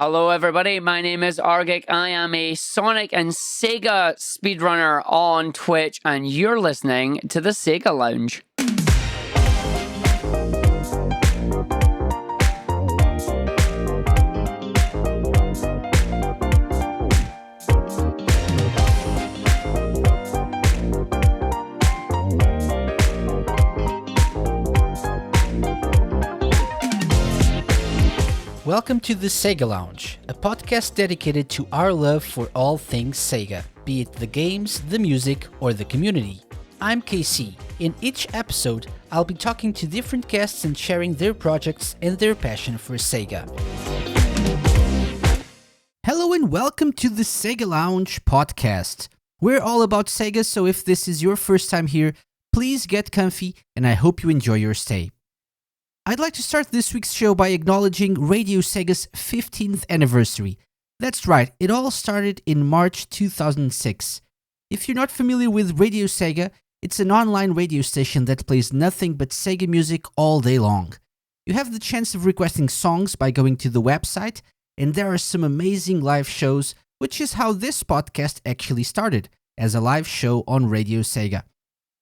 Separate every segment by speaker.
Speaker 1: Hello, everybody. My name is Argick. I am a Sonic and SEGA speedrunner on Twitch, and you're listening to the SEGA Lounge.
Speaker 2: Welcome to the SEGA Lounge, a podcast dedicated to our love for all things SEGA, be it the games, the music, or the community. I'm KC. In each episode, I'll be talking to different guests and sharing their projects and their passion for SEGA. Hello and welcome to the SEGA Lounge podcast. We're all about SEGA, so if this is your first time here, please get comfy and I hope you enjoy your stay. I'd like to start this week's show by acknowledging Radio SEGA's 15th anniversary. That's right, it all started in March 2006. If you're not familiar with Radio SEGA, it's an online radio station that plays nothing but SEGA music all day long. You have the chance of requesting songs by going to the website, and there are some amazing live shows, which is how this podcast actually started, as a live show on Radio SEGA.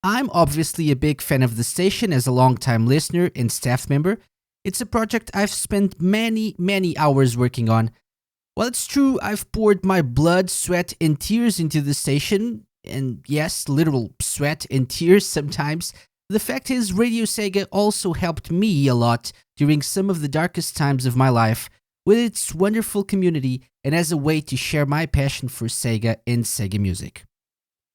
Speaker 2: I'm obviously a big fan of the station as a long-time listener and staff member. It's a project I've spent many hours working on. While it's true I've poured my blood, sweat, and tears into the station, and yes, literal sweat and tears sometimes, the fact is Radio SEGA also helped me a lot during some of the darkest times of my life with its wonderful community and as a way to share my passion for SEGA and SEGA music.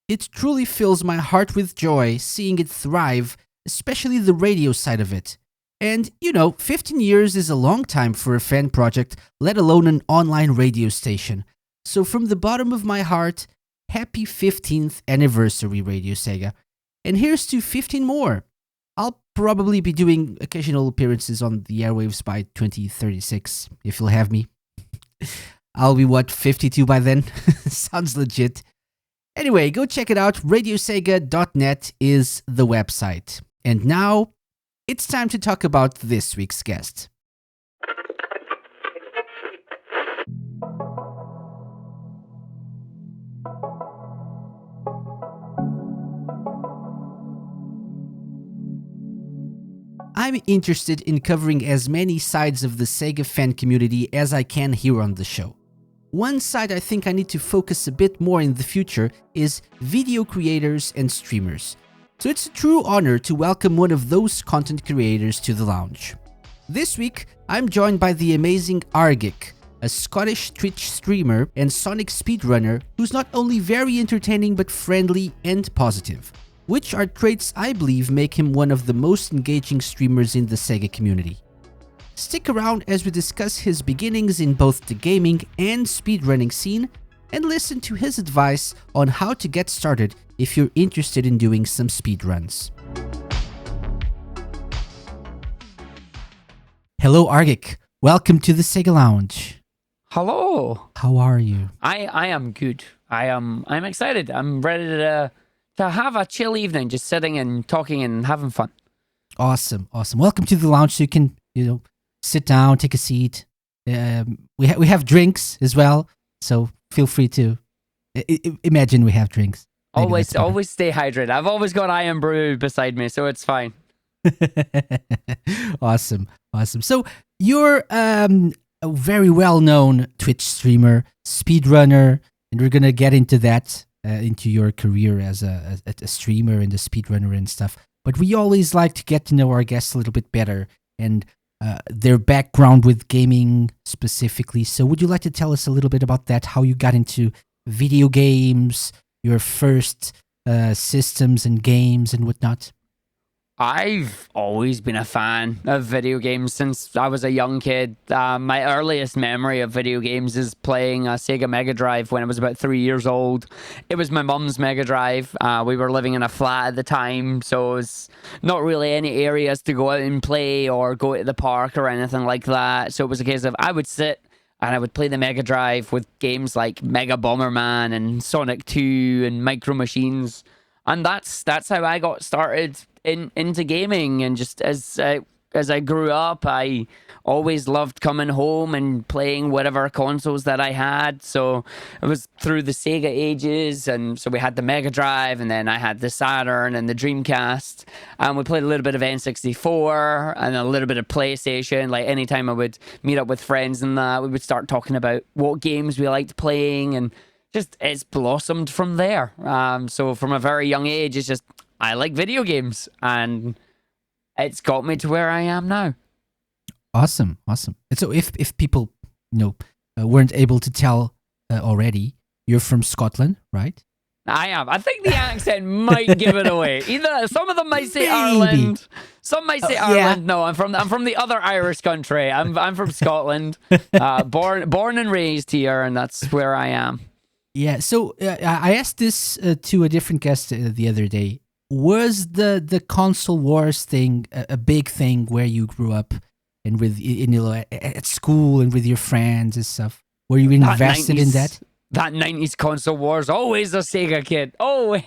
Speaker 2: It truly fills my heart with joy seeing it thrive, especially the radio side of it. And, 15 years is a long time for a fan project, let alone an online radio station. So from the bottom of my heart, happy 15th anniversary, Radio SEGA. And here's to 15 more. I'll probably be doing occasional appearances on the airwaves by 2036, if you'll have me. I'll be, 52 by then? Sounds legit. Anyway, go check it out. radiosega.net is the website. And now, it's time to talk about this week's guest. I'm interested in covering as many sides of the SEGA fan community as I can here on the show. One side I think I need to focus a bit more in the future is video creators and streamers. So it's a true honor to welcome one of those content creators to the lounge. This week, I'm joined by the amazing Argick, a Scottish Twitch streamer and Sonic speedrunner who's not only very entertaining but friendly and positive, which are traits I believe make him one of the most engaging streamers in the SEGA community. Stick around as we discuss his beginnings in both the gaming and speedrunning scene and listen to his advice on how to get started if you're interested in doing some speedruns. Hello Argick, welcome to the SEGA Lounge.
Speaker 1: Hello.
Speaker 2: How are you?
Speaker 1: I am good. I'm excited. I'm ready to have a chill evening, just sitting and talking and having fun.
Speaker 2: Awesome. Welcome to the lounge so you can, sit down, take a seat. We have drinks as well, so feel free to imagine we have drinks.
Speaker 1: Always stay hydrated. I've always got Iron Brew beside me, so it's fine.
Speaker 2: Awesome. So you're a very well-known Twitch streamer, speedrunner, and we're gonna get into that, into your career as a streamer and a speedrunner and stuff. But we always like to get to know our guests a little bit better and their background with gaming specifically. So would you like to tell us a little bit about that, how you got into video games, your first systems and games and whatnot?
Speaker 1: I've always been a fan of video games since I was a young kid. My earliest memory of video games is playing a Sega Mega Drive when I was about 3 years old. It was my mum's Mega Drive. We were living in a flat at the time, so it was not really any areas to go out and play or go to the park or anything like that. So it was a case of I would sit and I would play the Mega Drive with games like Mega Bomberman and Sonic 2 and Micro Machines. And that's how I got started into gaming, and just as as I grew up, I always loved coming home and playing whatever consoles that I had. So it was through the Sega ages, and so we had the Mega Drive, and then I had the Saturn and the Dreamcast, and we played a little bit of N64 and a little bit of PlayStation. Like anytime I would meet up with friends and that, we would start talking about what games we liked playing, and just it's blossomed from there. So from a very young age, it's just I like video games, and it's got me to where I am now.
Speaker 2: Awesome. And so if people, weren't able to tell already, you're from Scotland, right?
Speaker 1: I am. I think the accent might give it away. Either some of them might say
Speaker 2: Maybe.
Speaker 1: Ireland, some might say Ireland.
Speaker 2: Yeah.
Speaker 1: No, I'm from the other Irish country. I'm from Scotland, born and raised here, and that's where I am.
Speaker 2: Yeah. So I asked this to a different guest the other day. Was the console wars thing a big thing where you grew up and at school and with your friends and stuff? Were you invested in that?
Speaker 1: That 90s console wars, always a Sega kid. Always.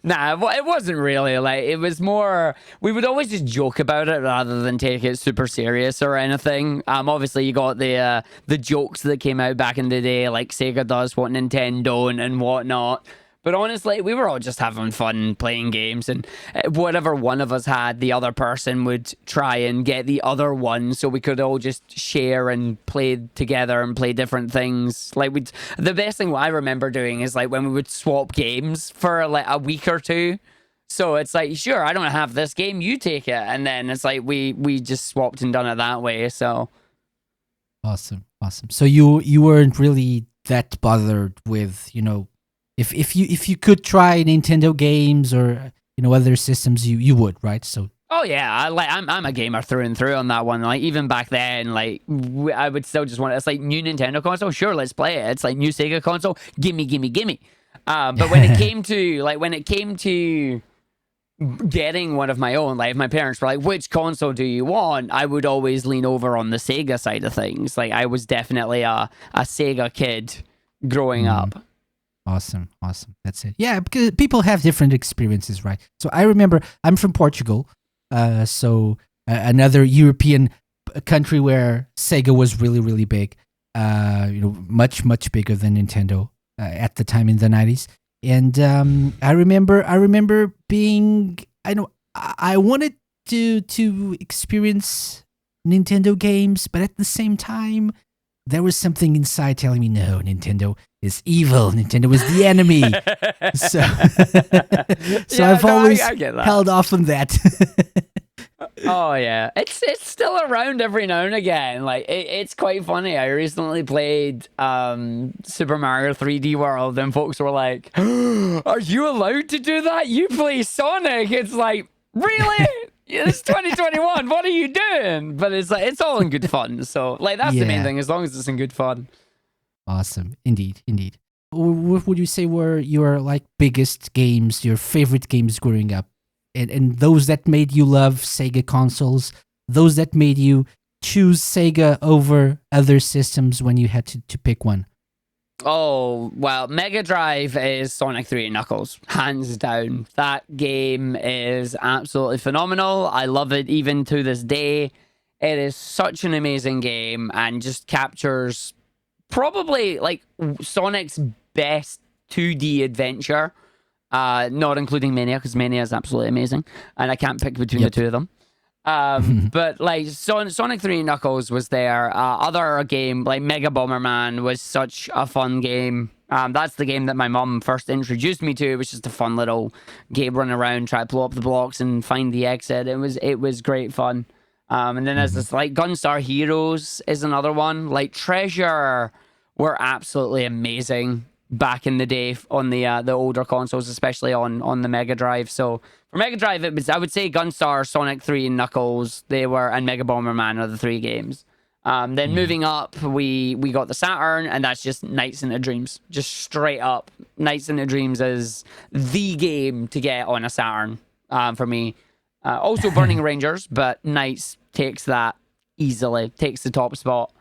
Speaker 1: Nah, it wasn't really. Like, it was more, we would always just joke about it rather than take it super serious or anything. Obviously you got the jokes that came out back in the day, like Sega does what Nintendo don't and whatnot. But honestly, we were all just having fun playing games, and whatever one of us had, the other person would try and get the other one, so we could all just share and play together and play different things. Like the best thing I remember doing is like when we would swap games for like a week or two. So it's like, sure, I don't have this game, you take it, and then it's like we just swapped and done it that way. So
Speaker 2: awesome. So you weren't really that bothered with If you could try Nintendo games or other systems, you would, right? So
Speaker 1: oh yeah, I'm a gamer through and through on that one. Like even back then, like I would still just want it's like new Nintendo console, sure, let's play it. It's like new Sega console, gimme. But when it came to getting one of my own, like if my parents were like, which console do you want? I would always lean over on the Sega side of things. Like I was definitely a Sega kid growing up.
Speaker 2: Awesome. That's it. Yeah, because people have different experiences, right? So I remember I'm from Portugal, another European country where Sega was really, really big. Much bigger than Nintendo at the time in the 90s. And I remember being I wanted to experience Nintendo games, but at the same time there was something inside telling me, no, Nintendo is evil. Nintendo is the enemy. So I've always held off on that.
Speaker 1: Oh yeah, it's still around every now and again. Like it's quite funny. I recently played Super Mario 3D World, and folks were like, "Are you allowed to do that? You play Sonic?" It's like, really? It's 2021. What are you doing? But it's like it's all in good fun. So like that's the main thing. As long as it's in good fun.
Speaker 2: Awesome, indeed. What would you say were your like biggest games, your favorite games growing up, and those that made you love Sega consoles, those that made you choose Sega over other systems when you had to pick one?
Speaker 1: Oh, well, Mega Drive is Sonic 3 and Knuckles, hands down. That game is absolutely phenomenal. I love it even to this day. It is such an amazing game and just captures probably like Sonic's best 2D adventure, not including Mania, because Mania is absolutely amazing, and I can't pick between the two of them. But like Sonic 3 Knuckles was there. Other game like Mega Bomberman was such a fun game. That's the game that my mom first introduced me to. It was just a fun little game, run around, try to blow up the blocks and find the exit. It was great fun. And then there's this like Gunstar Heroes is another one. Like Treasure were absolutely amazing back in the day on the older consoles, especially on the Mega Drive. So for Mega Drive, it was, I would say, Gunstar, Sonic 3, and Knuckles. And Mega Bomberman are the three games. Then moving up, we got the Saturn, and that's just Nights into Dreams. Just straight up, Nights into Dreams is the game to get on a Saturn for me. Also Burning Rangers, but Nights takes that easily, takes the top spot.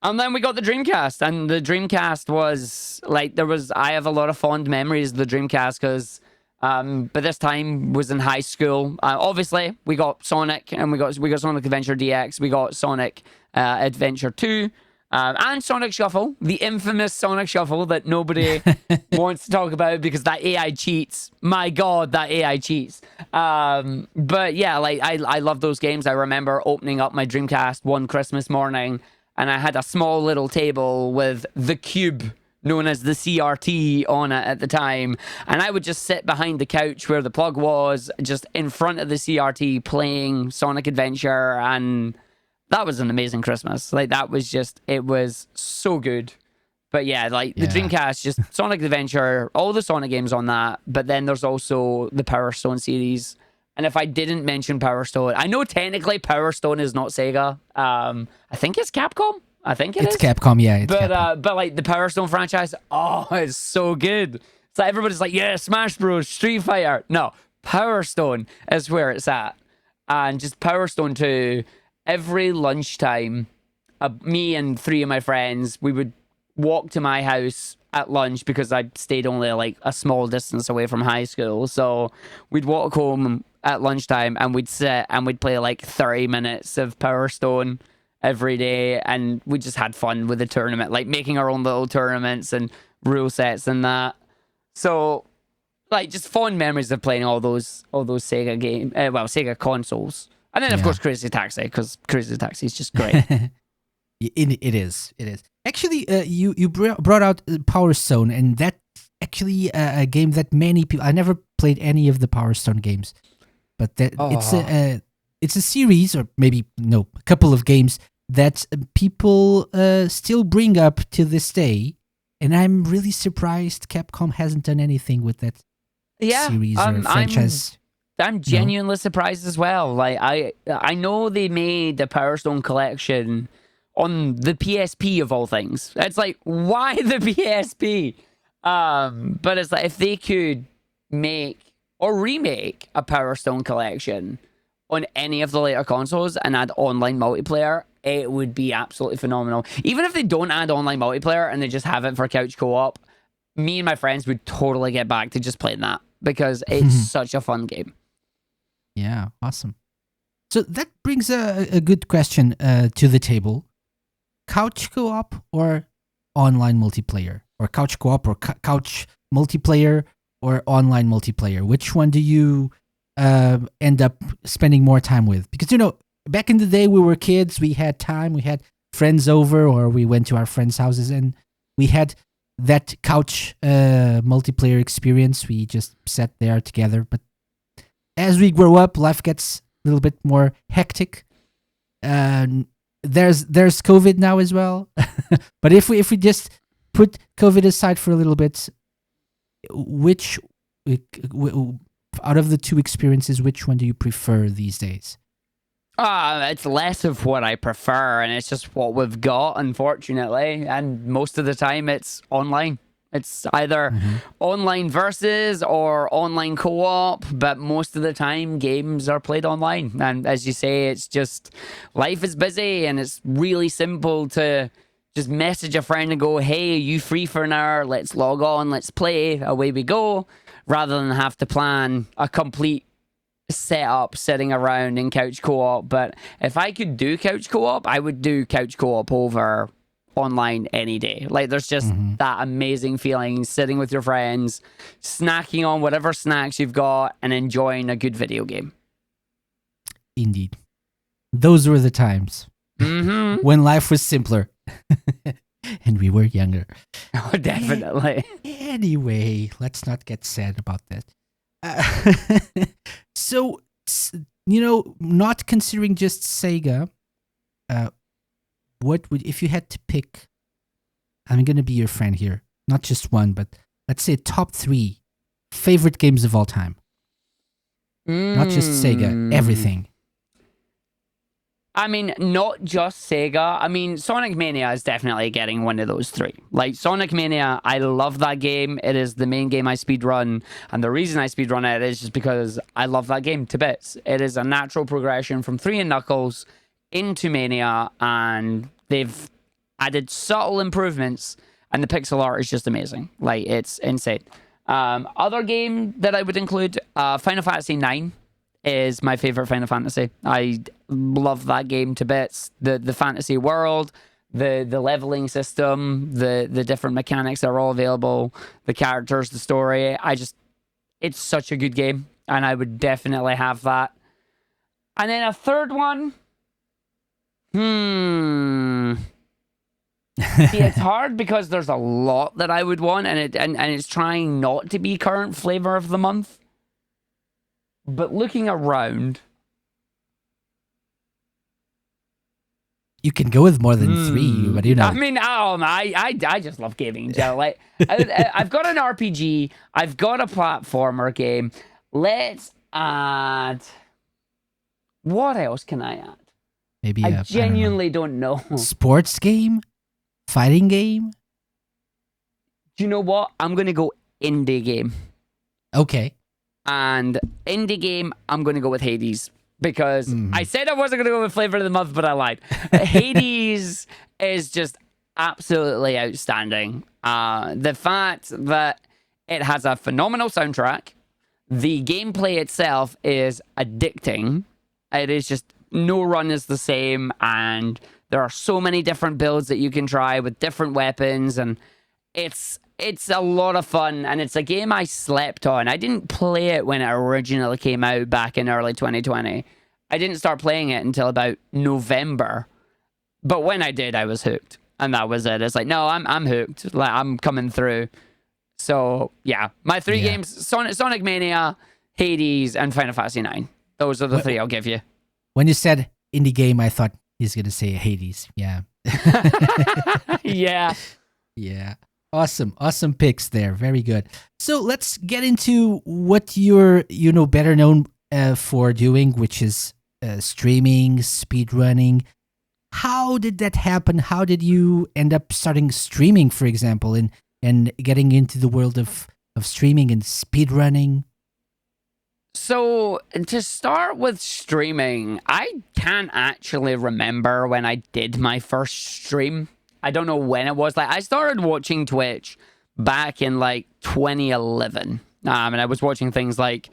Speaker 1: And then we got the Dreamcast, and the Dreamcast was like I have a lot of fond memories of the Dreamcast because But this time was in high school. Obviously, we got Sonic, and we got Sonic Adventure DX. We got Sonic Adventure 2. And Sonic Shuffle, the infamous Sonic Shuffle that nobody wants to talk about because that AI cheats. My God, that AI cheats. But yeah, like I love those games. I remember opening up my Dreamcast one Christmas morning, and I had a small little table with the cube known as the CRT on it at the time, and I would just sit behind the couch where the plug was, just in front of the CRT playing Sonic Adventure, and that was an amazing Christmas. Like, that was just, it was so good. But yeah, like the Dreamcast, just Sonic Adventure, all the Sonic games on that. But then there's also the Power Stone series. And if I didn't mention Power Stone, I know technically Power Stone is not Sega. I think it's Capcom. I think it's
Speaker 2: Capcom, yeah.
Speaker 1: But like the Power Stone franchise, oh, it's so good. It's like everybody's like, yeah, Smash Bros, Street Fighter. No, Power Stone is where it's at. And just Power Stone 2, every lunchtime, me and 3 of my friends, we would walk to my house at lunch because I stayed only like a small distance away from high school. So we'd walk home at lunchtime and we'd sit and we'd play like 30 minutes of Power Stone every day, and we just had fun with the tournament, like making our own little tournaments and rule sets and that. So like just fond memories of playing all those Sega Sega consoles. And then, of course, Crazy Taxi, because Crazy Taxi is just great.
Speaker 2: It is. Actually, you brought out Power Stone, and that's actually a game that many people... I never played any of the Power Stone games, but it's a series, or maybe, a couple of games that people still bring up to this day, and I'm really surprised Capcom hasn't done anything with that series or franchise.
Speaker 1: I'm genuinely surprised as well. Like I know they made the Power Stone collection on the PSP of all things. It's like, why the PSP? But it's like, if they could make or remake a Power Stone collection on any of the later consoles and add online multiplayer, it would be absolutely phenomenal. Even if they don't add online multiplayer and they just have it for couch co-op, me and my friends would totally get back to just playing that because it's such a fun game.
Speaker 2: Yeah, awesome. So that brings a good question to the table. Couch co-op or online multiplayer? Or couch co-op or couch multiplayer or online multiplayer? Which one do you end up spending more time with? Because, back in the day we were kids, we had time, we had friends over, or we went to our friends' houses and we had that couch multiplayer experience. We just sat there together. But as we grow up, life gets a little bit more hectic. There's COVID now as well. But if we just put COVID aside for a little bit, which out of the two experiences, which one do you prefer these days?
Speaker 1: It's less of what I prefer, and it's just what we've got, unfortunately. And most of the time, it's online. It's either online versus or online co-op, but most of the time games are played online. And as you say, it's just life is busy and it's really simple to just message a friend and go, hey, are you free for an hour? Let's log on, let's play, away we go, rather than have to plan a complete setup sitting around in couch co-op. But if I could do couch co-op, I would do couch co-op over online any day. Like, there's just that amazing feeling sitting with your friends, snacking on whatever snacks you've got and enjoying a good video game.
Speaker 2: Indeed. Those were the times when life was simpler and we were younger.
Speaker 1: Oh, definitely.
Speaker 2: Anyway, let's not get sad about that. So, not considering just Sega, what would, if you had to pick, I'm going to be your friend here, not just one, but let's say top 3 favorite games of all time. Not just Sega, everything.
Speaker 1: I mean, not just Sega. I mean, Sonic Mania is definitely getting one of those 3. Like, Sonic Mania, I love that game. It is the main game I speedrun. And the reason I speedrun it is just because I love that game to bits. It is a natural progression from 3 and Knuckles into Mania, and they've added subtle improvements, and the pixel art is just amazing. Like, it's insane. Other game that I would include, Final Fantasy 9 is my favorite Final Fantasy. I love that game to bits. The fantasy world, the leveling system, the different mechanics that are all available, the characters, the story. It's such a good game, and I would definitely have that. And then a third one. See, it's hard because there's a lot that I would want, and it's trying not to be current flavor of the month. But looking around,
Speaker 2: You can go with more than 3, but you know.
Speaker 1: I mean, I just love gaming, Joe. Like, I've got an RPG, I've got a platformer game. Let's add. What else can I add?
Speaker 2: Maybe
Speaker 1: I genuinely don't know.
Speaker 2: Sports game? Fighting game?
Speaker 1: Do you know what? I'm going to go indie game.
Speaker 2: Okay.
Speaker 1: And indie game, I'm going to go with Hades. Because I said I wasn't going to go with flavor of the month, but I lied. Hades is just absolutely outstanding. The fact that it has a phenomenal soundtrack, the gameplay itself is addicting. It is just, no run is the same, and there are so many different builds that you can try with different weapons, and it's a lot of fun, and it's a game I slept on. I didn't play it when it originally came out back in early 2020. I didn't start playing it until about November. But when I did, I was hooked. And that was it. It's like, no, I'm hooked. Like, I'm coming through. So, yeah. My 3 games, Sonic Mania, Hades, and Final Fantasy 9. Those are the 3 I'll give you.
Speaker 2: When you said indie game, I thought he's going to say Hades. Yeah.
Speaker 1: Yeah.
Speaker 2: Yeah. Awesome picks there. Very good. So let's get into what you're, better known for doing, which is streaming, speedrunning. How did that happen? How did you end up starting streaming, for example, and getting into the world of streaming and speedrunning?
Speaker 1: So, to start with streaming, I can't actually remember when I did my first stream. I don't know when it was. Like, I started watching Twitch back in, 2011. And I was watching things like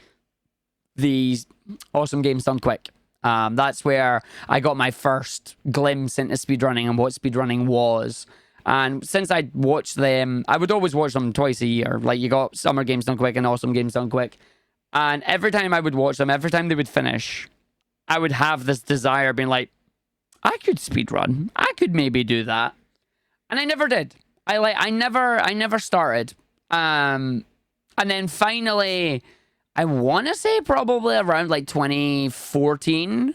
Speaker 1: these Awesome Games Done Quick. That's where I got my first glimpse into speedrunning and what speedrunning was. And since I'd watched them, I would always watch them twice a year. Like, you got Summer Games Done Quick and Awesome Games Done Quick. And every time I would watch them, every time they would finish, I would have this desire being like, I could speedrun. I could maybe do that. And I never did. I never started. And then finally, I want to say probably around 2014,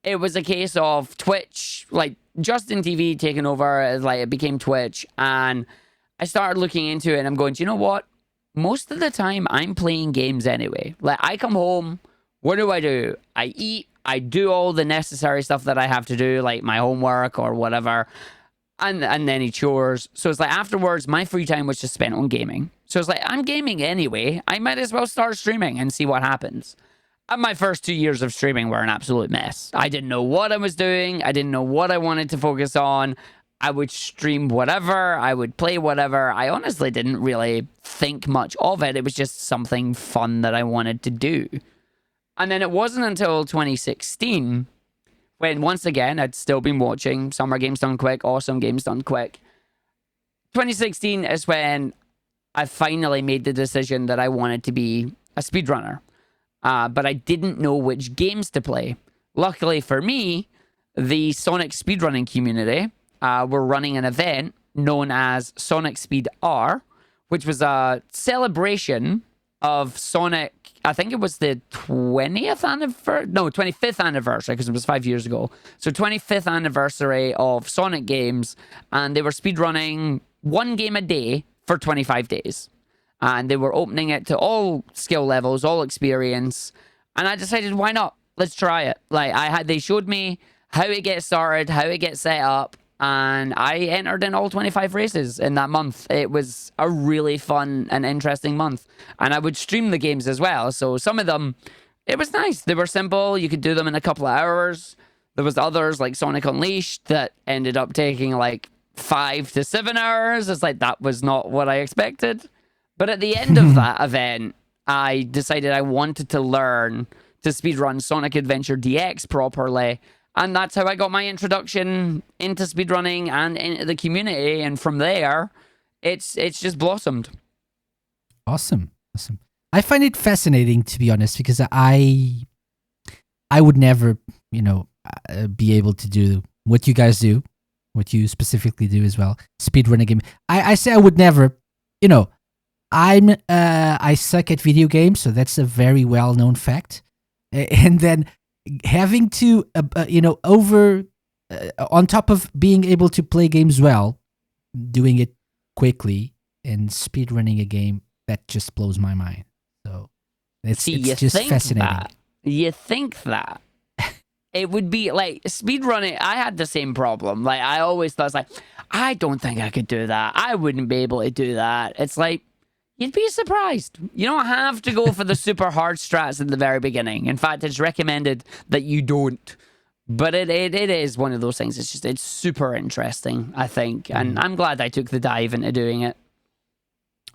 Speaker 1: it was a case of Twitch, Justin TV taking over, it became Twitch, and I started looking into it, and I'm going, do you know what? Most of the time, I'm playing games anyway. I come home, what do? I eat, I do all the necessary stuff that I have to do, like my homework or whatever, and then any chores. So it's afterwards, my free time was just spent on gaming. So it's I'm gaming anyway. I might as well start streaming and see what happens. And my first 2 years of streaming were an absolute mess. I didn't know what I was doing. I didn't know what I wanted to focus on. I would stream whatever. I would play whatever. I honestly didn't really think much of it. It was just something fun that I wanted to do. And then it wasn't until 2016 when, once again, I'd still been watching Summer Games Done Quick, Awesome Games Done Quick. 2016 is when I finally made the decision that I wanted to be a speedrunner. But I didn't know which games to play. Luckily for me, the Sonic speedrunning community were running an event known as Sonic Speed R, which was a celebration of Sonic. I think it was the 25th anniversary, because it was 5 years ago. So 25th anniversary of Sonic games, and they were speedrunning 1 game a day for 25 days. And they were opening it to all skill levels, all experience. And I decided, why not? Let's try it. They showed me how it gets started, how it gets set up, and I entered in all 25 races in that month. It was a really fun and interesting month. And I would stream the games as well. So some of them, it was nice. They were simple. You could do them in a couple of hours. There was others like Sonic Unleashed that ended up taking 5 to 7 hours. It's that was not what I expected. But at the end of that event, I decided I wanted to learn to speedrun Sonic Adventure DX properly. And that's how I got my introduction into speedrunning and into the community. And from there, it's just blossomed.
Speaker 2: Awesome. I find it fascinating, to be honest, because I would never, be able to do what you guys do, what you specifically do as well, speedrun a game. I say I would never, I suck at video games, so that's a very well-known fact. And then having to, on top of being able to play games well, doing it quickly and speedrunning a game, that just blows my mind. So it's just fascinating.
Speaker 1: You think that it would be like speedrunning. I had the same problem. Like, I always thought, like, I don't think I could do that. I wouldn't be able to do that. It's like, you'd be surprised. You don't have to go for the super hard strats in the very beginning. In fact, it's recommended that you don't. But it is one of those things. It's super interesting, I think. And I'm glad I took the dive into doing it.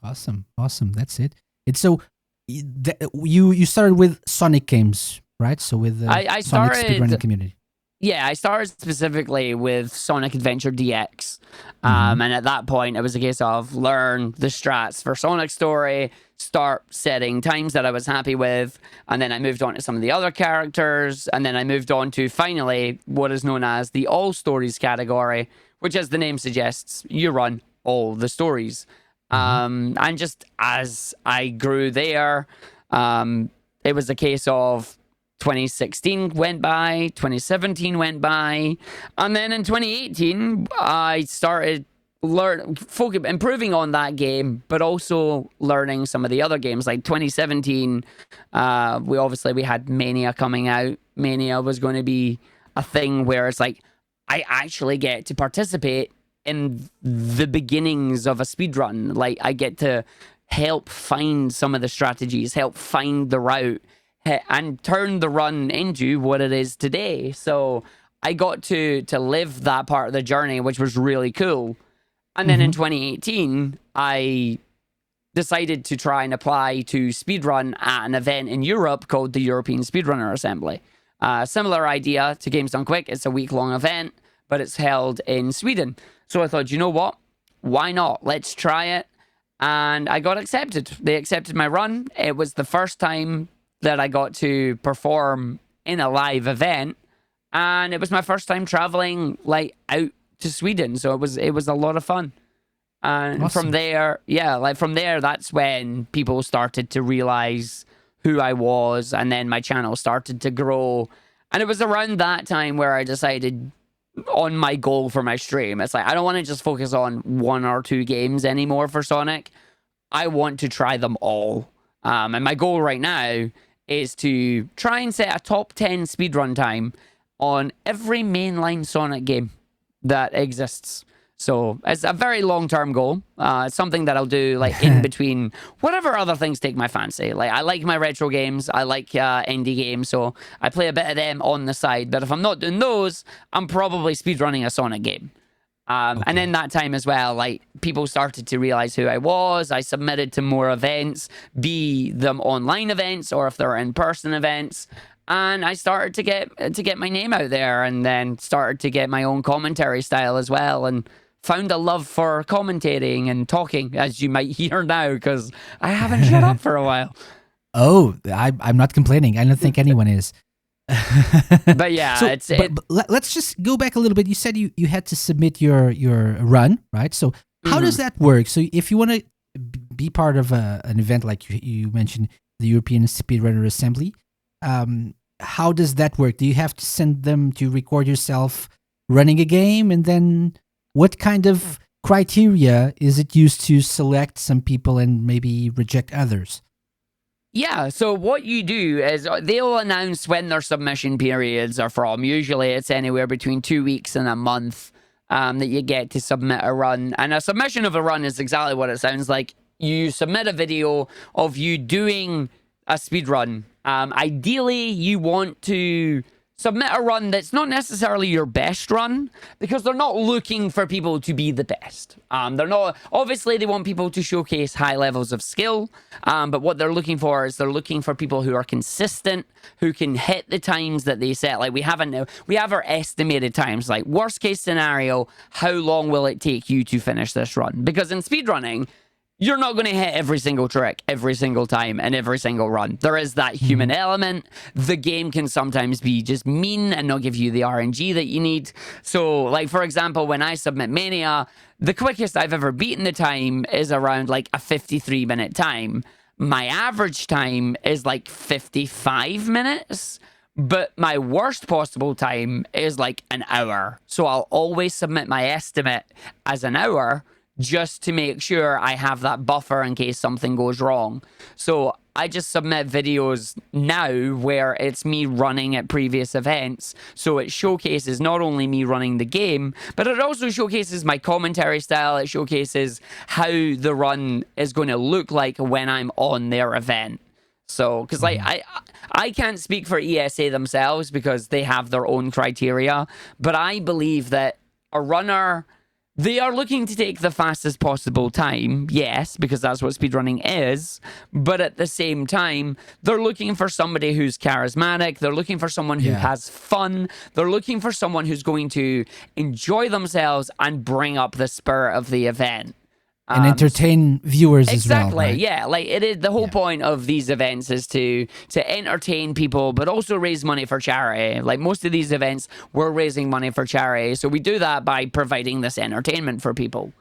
Speaker 2: Awesome. That's it. It's so you started with Sonic games, right? So with the Sonic speedrunning community.
Speaker 1: Yeah, I started specifically with Sonic Adventure DX. And at that point, it was a case of learn the strats for Sonic Story, start setting times that I was happy with, and then I moved on to some of the other characters, and then I moved on to, finally, what is known as the All Stories category, which, as the name suggests, you run all the stories. And just as I grew there, it was a case of 2016 went by, 2017 went by, and then in 2018, I started improving on that game, but also learning some of the other games. Like 2017, we had Mania coming out. Mania was going to be a thing where it's like, I actually get to participate in the beginnings of a speedrun. Like, I get to help find some of the strategies, help find the route, and turn the run into what it is today. So I got to live that part of the journey, which was really cool. And then in 2018, I decided to try and apply to speedrun at an event in Europe called the European Speedrunner Assembly. Similar idea to Games Done Quick. It's a week-long event, but it's held in Sweden. So I thought, you know what? Why not? Let's try it. And I got accepted. They accepted my run. It was the first time that I got to perform in a live event. And it was my first time traveling, like, out to Sweden. So it was a lot of fun. And
Speaker 2: awesome.
Speaker 1: From there, that's when people started to realize who I was. And then my channel started to grow. And it was around that time where I decided on my goal for my stream. It's like, I don't want to just focus on one or two games anymore for Sonic. I want to try them all. And my goal right now is to try and set a top 10 speedrun time on every mainline Sonic game that exists. So it's a very long-term goal. It's something that I'll do like in between whatever other things take my fancy. Like, I like my retro games. I like indie games. So I play a bit of them on the side. But if I'm not doing those, I'm probably speedrunning a Sonic game. And in that time as well, like, people started to realize who I was. I submitted to more events, be them online events or if they're in-person events. And I started to get my name out there, and then started to get my own commentary style as well, and found a love for commentating and talking, as you might hear now, because I haven't shut up for a while.
Speaker 2: Oh, I'm not complaining. I don't think anyone is.
Speaker 1: But yeah,
Speaker 2: but let's just go back a little bit. You said you had to submit your run, right? So how does that work? So if you want to be part of an event like you mentioned, the European Speedrunner Assembly, how does that work? Do you have to send them to record yourself running a game? And then what kind of criteria is it used to select some people and maybe reject others?
Speaker 1: Yeah, so what you do is they'll announce when their submission periods are from. Usually it's anywhere between 2 weeks and a month that you get to submit a run. And a submission of a run is exactly what it sounds like. You submit a video of you doing a speed run. Ideally, you want to submit a run that's not necessarily your best run, because they're not looking for people to be the best. They're not, obviously they want people to showcase high levels of skill, but what they're looking for is they're looking for people who are consistent, who can hit the times that they set. Like we have our estimated times, like worst case scenario, how long will it take you to finish this run? Because in speedrunning, you're not going to hit every single trick every single time and every single run. There is that human element. The game can sometimes be just mean and not give you the RNG that you need. So, like, for example, when I submit Mania, the quickest I've ever beaten the time is around, like, a 53-minute time. My average time is, like, 55 minutes. But my worst possible time is, like, an hour. So I'll always submit my estimate as an hour, just to make sure I have that buffer in case something goes wrong. So I just submit videos now where it's me running at previous events. So it showcases not only me running the game, but it also showcases my commentary style. It showcases how the run is going to look like when I'm on their event. So, because like I can't speak for ESA themselves because they have their own criteria, but I believe that a runner, they are looking to take the fastest possible time, yes, because that's what speedrunning is, but at the same time, they're looking for somebody who's charismatic, they're looking for someone who has fun, they're looking for someone who's going to enjoy themselves and bring up the spirit of the event.
Speaker 2: And entertain viewers as well.
Speaker 1: Exactly,
Speaker 2: right?
Speaker 1: yeah. Like it is, the whole point of these events is to entertain people, but also raise money for charity. Like most of these events, we're raising money for charity, so we do that by providing this entertainment for people.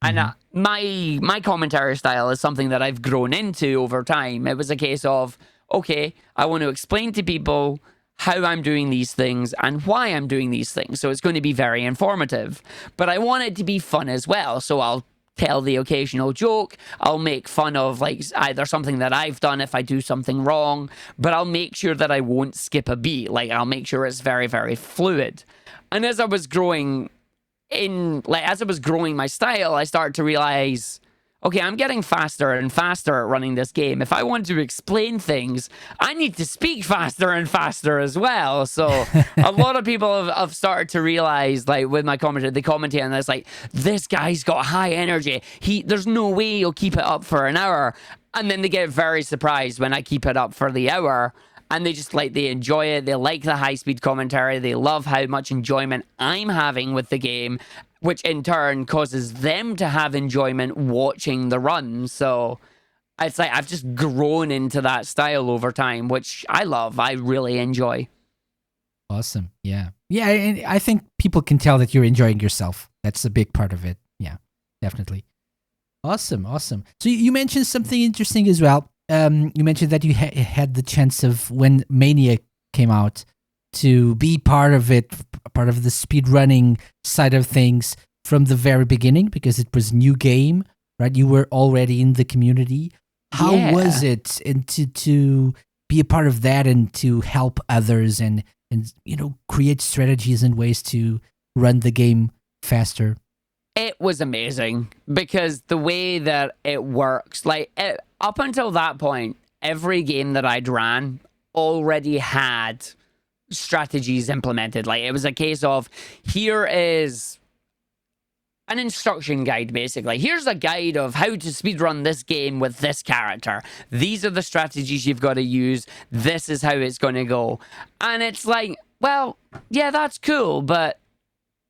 Speaker 1: And my commentary style is something that I've grown into over time. It was a case of, okay, I want to explain to people how I'm doing these things and why I'm doing these things. So it's going to be very informative, but I want it to be fun as well. So I'll tell the occasional joke. I'll make fun of like either something that I've done if I do something wrong, but I'll make sure that I won't skip a beat. Like I'll make sure it's very, very fluid. And as I was growing my style, I started to realize, okay, I'm getting faster and faster at running this game. If I want to explain things, I need to speak faster and faster as well. So a lot of people have started to realize, like with my commentary, they commentate and it's like, this guy's got high energy. There's no way he'll keep it up for an hour. And then they get very surprised when I keep it up for the hour. And they just like, they enjoy it. They like the high speed commentary. They love how much enjoyment I'm having with the game, which in turn causes them to have enjoyment watching the run. So it's like I've just grown into that style over time, which I love. I really enjoy.
Speaker 2: Awesome. Yeah. Yeah. And I think people can tell that you're enjoying yourself. That's a big part of it. Yeah, definitely. Awesome. Awesome. So you mentioned something interesting as well. You mentioned that you had the chance of, when Mania came out, to be part of it, part of the speedrunning side of things from the very beginning, because it was a new game, right? You were already in the community. How was it and to be a part of that and to help others and create strategies and ways to run the game faster?
Speaker 1: It was amazing because the way that it works, up until that point, every game that I'd ran already had strategies implemented. Like it was a case of, here is an instruction guide, basically. Here's a guide of how to speedrun this game with this character. These are the strategies you've got to use. This is how it's going to go. And it's like, well, yeah, that's cool, but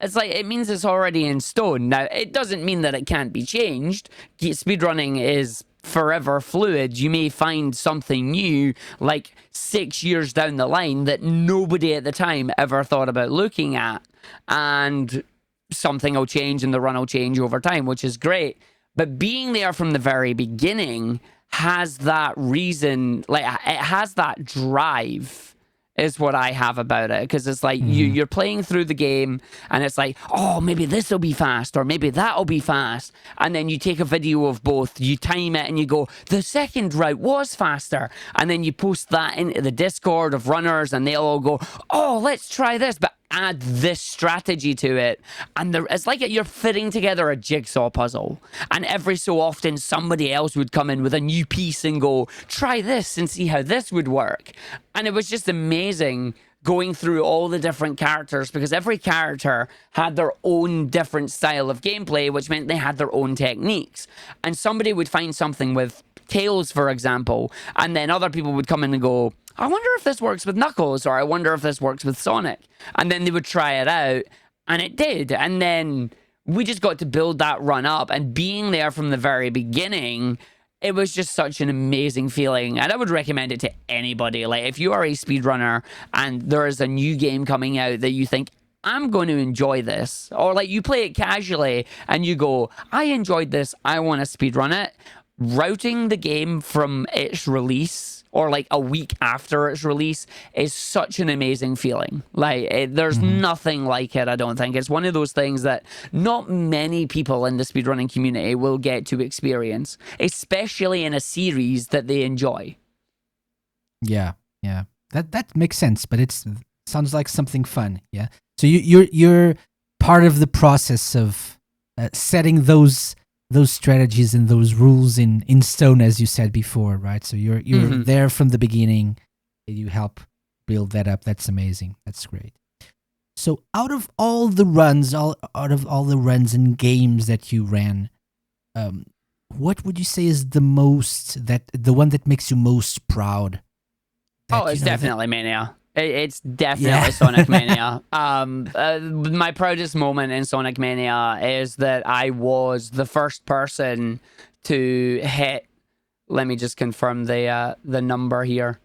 Speaker 1: it's like, it means it's already in stone. Now, it doesn't mean that it can't be changed. Speedrunning is forever fluid. You may find something new like 6 years down the line that nobody at the time ever thought about looking at. And something will change and the run will change over time, which is great. But being there from the very beginning has that reason, like it has that drive, is what I have about it. Because it's like you're playing through the game and it's like, oh, maybe this will be fast or maybe that'll be fast. And then you take a video of both, you time it and you go, the second route was faster. And then you post that into the Discord of runners and they'll all go, oh, let's try this, but add this strategy to it. And it's like you're fitting together a jigsaw puzzle. And every so often somebody else would come in with a new piece and go, try this and see how this would work. And it was just amazing going through all the different characters, because every character had their own different style of gameplay, which meant they had their own techniques. And somebody would find something with Tails, for example, and then other people would come in and go, I wonder if this works with Knuckles, or I wonder if this works with Sonic. And then they would try it out, and it did. And then we just got to build that run up, and being there from the very beginning, it was just such an amazing feeling. And I would recommend it to anybody. Like, if you are a speedrunner and there is a new game coming out that you think, I'm going to enjoy this, or like you play it casually and you go, I enjoyed this, I want to speedrun it, routing the game from its release or like a week after its release is such an amazing feeling. Like, there's nothing like it, I don't think. It's one of those things that not many people in the speedrunning community will get to experience, especially in a series that they enjoy.
Speaker 2: Yeah. That makes sense, but it sounds like something fun. Yeah. So you're part of the process of setting those strategies and those rules in stone, as you said before, right? So you're there from the beginning, and you help build that up. That's amazing. That's great. So out of all the runs and games that you ran, what would you say is the one that makes you most proud?
Speaker 1: It's definitely Mania. It's definitely Sonic Mania. My proudest moment in Sonic Mania is that I was the first person to hit. Let me just confirm the number here.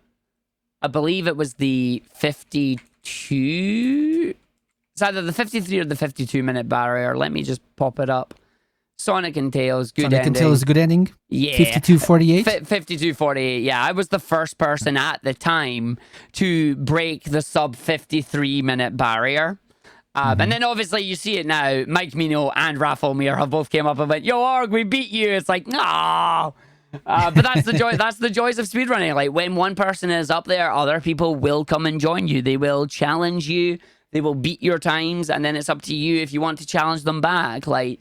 Speaker 1: I believe it was the 52. It's either the 53 or the 52-minute barrier. Let me just pop it up. Sonic and Tails, good ending.
Speaker 2: Sonic and Tails, good ending?
Speaker 1: Yeah.
Speaker 2: 52:48?
Speaker 1: 52:48, yeah. I was the first person at the time to break the sub 53-minute barrier. And then obviously you see it now. Mike Mino and Rafflemere have both came up and went, yo, Arg, we beat you. It's like, no. But that's the joy. That's the joys of speedrunning. Like, when one person is up there, other people will come and join you. They will challenge you. They will beat your times. And then it's up to you if you want to challenge them back. Like,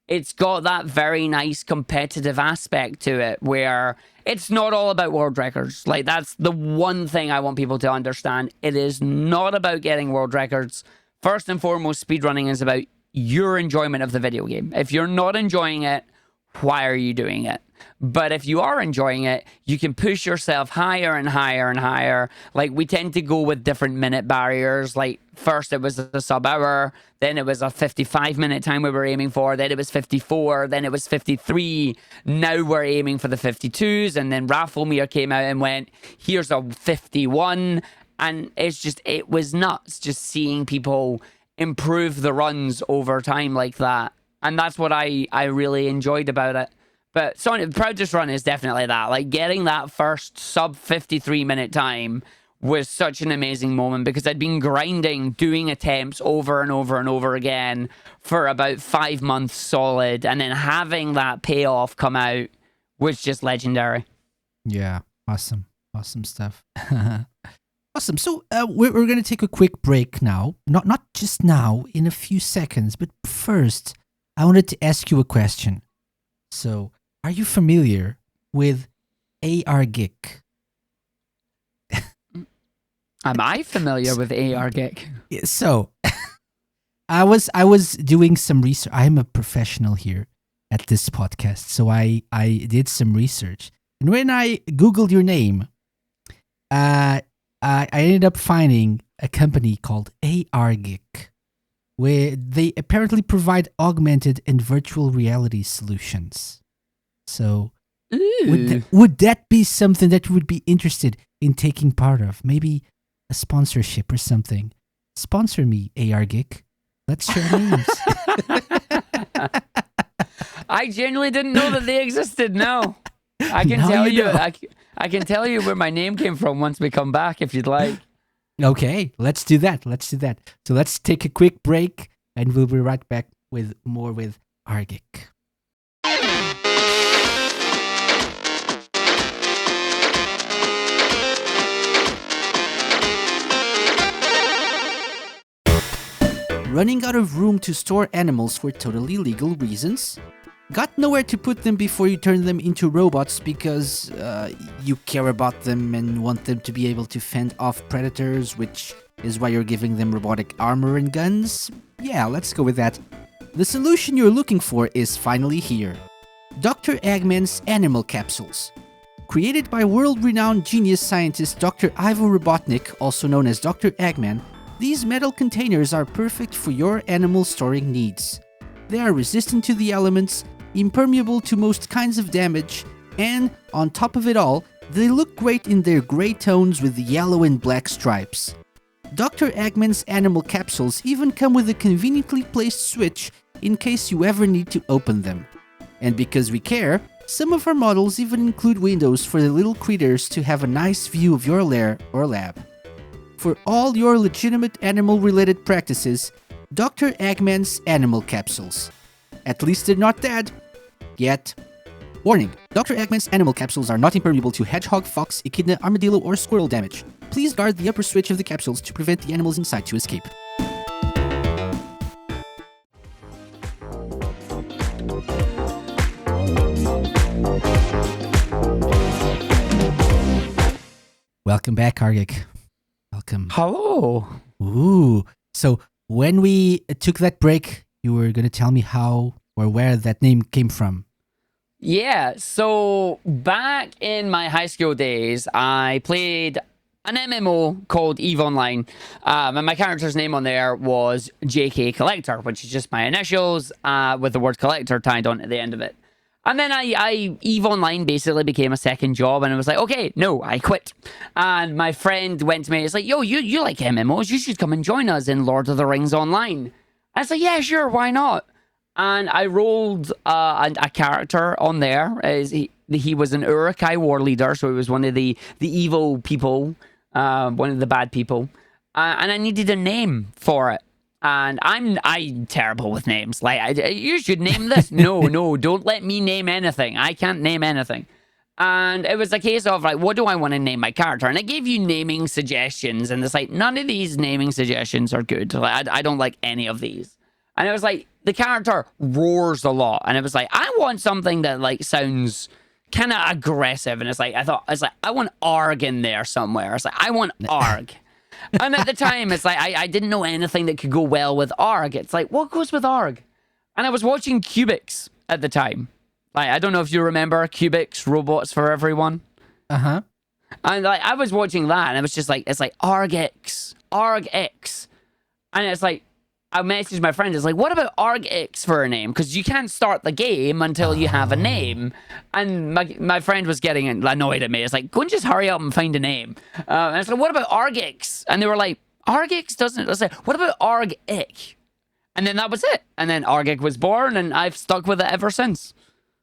Speaker 1: it's got that very nice competitive aspect to it where it's not all about world records. Like, that's the one thing I want people to understand. It is not about getting world records. First and foremost, speedrunning is about your enjoyment of the video game. If you're not enjoying it, why are you doing it? But if you are enjoying it, you can push yourself higher and higher and higher. Like, we tend to go with different minute barriers. Like, first it was a sub-hour, then it was a 55-minute time we were aiming for, then it was 54, then it was 53. Now we're aiming for the 52s, and then Rafflemere came out and went, here's a 51. And it was nuts just seeing people improve the runs over time like that. And that's what I really enjoyed about it. But Sonic, proudest run is definitely that. Like, getting that first sub 53-minute time was such an amazing moment, because I'd been grinding, doing attempts over and over and over again for about 5 months solid, and then having that payoff come out was just legendary.
Speaker 2: Yeah, awesome stuff. Awesome. So we're going to take a quick break now. Not just now, in a few seconds, but first, I wanted to ask you a question. So, are you familiar with Argick?
Speaker 1: Am I familiar with Argick?
Speaker 2: So, I was doing some research. I'm a professional here at this podcast, so I did some research. And when I Googled your name, I ended up finding a company called Argick, where they apparently provide augmented and virtual reality solutions. So, would that be something that you would be interested in taking part of? Maybe a sponsorship or something. Sponsor me, Argick. Let's share names.
Speaker 1: I genuinely didn't know that they existed. No, I can tell you. I can tell you where my name came from once we come back, if you'd like.
Speaker 2: Okay, let's do that. So let's take a quick break, and we'll be right back with more with Argick. Running out of room to store animals for totally legal reasons? got nowhere to put them before you turn them into robots because you care about them and want them to be able to fend off predators, which is why you're giving them robotic armor and guns? Yeah, let's go with that. The solution you're looking for is finally here. Dr. Eggman's Animal Capsules. Created by world-renowned genius scientist Dr. Ivo Robotnik, also known as Dr. Eggman, these metal containers are perfect for your animal storing needs. They are resistant to the elements, impermeable to most kinds of damage, and, on top of it all, they look great in their grey tones with the yellow and black stripes. Dr. Eggman's Animal Capsules even come with a conveniently placed switch in case you ever need to open them. And because we care, some of our models even include windows for the little critters to have a nice view of your lair or lab. For all your legitimate animal-related practices, Dr. Eggman's Animal Capsules. At least they're not dead. Yet. Warning, Dr. Eggman's Animal Capsules are not impermeable to hedgehog, fox, echidna, armadillo, or squirrel damage. Please guard the upper switch of the capsules to prevent the animals inside to escape. Welcome back, Argick. Welcome.
Speaker 1: Hello.
Speaker 2: Ooh. So when we took that break, you were going to tell me how or where that name came from.
Speaker 1: Yeah, so back in my high school days, I played an MMO called EVE Online, and my character's name on there was JK Collector, which is just my initials with the word Collector tied on at the end of it. And then I EVE Online basically became a second job, and I was like, okay, no, I quit. And my friend went to me, it's like, yo, you like MMOs, you should come and join us in Lord of the Rings Online. I was like, yeah, sure, why not? And I rolled a character on there. He was an Urukai war leader, so he was one of the evil people, one of the bad people. And I needed a name for it. And I'm terrible with names. Like, you should name this. No, don't let me name anything. I can't name anything. And it was a case of, like, what do I want to name my character? And I gave you naming suggestions, and it's like, none of these naming suggestions are good. Like, I don't like any of these. And it was like, the character roars a lot. And it was like, I want something that, like, sounds kind of aggressive. And I want Arg in there somewhere. It's like, I want Arg. And at the time, it's like, I didn't know anything that could go well with Arg. It's like, what goes with Arg? And I was watching Cubics at the time. Like, I don't know if you remember Cubics, Robots for Everyone.
Speaker 2: Uh-huh.
Speaker 1: And like, I was watching that, and it was just like, it's like, Argix. And it's like, I messaged my friend, it's like, what about Argix for a name? Because you can't start the game until you have a name. And my friend was getting annoyed at me. It's like, go and just hurry up and find a name. And it's like, what about Argix? And they were like, Argix doesn't... I was like, what about Argick? And then that was it. And then Argick was born, and I've stuck with it ever since.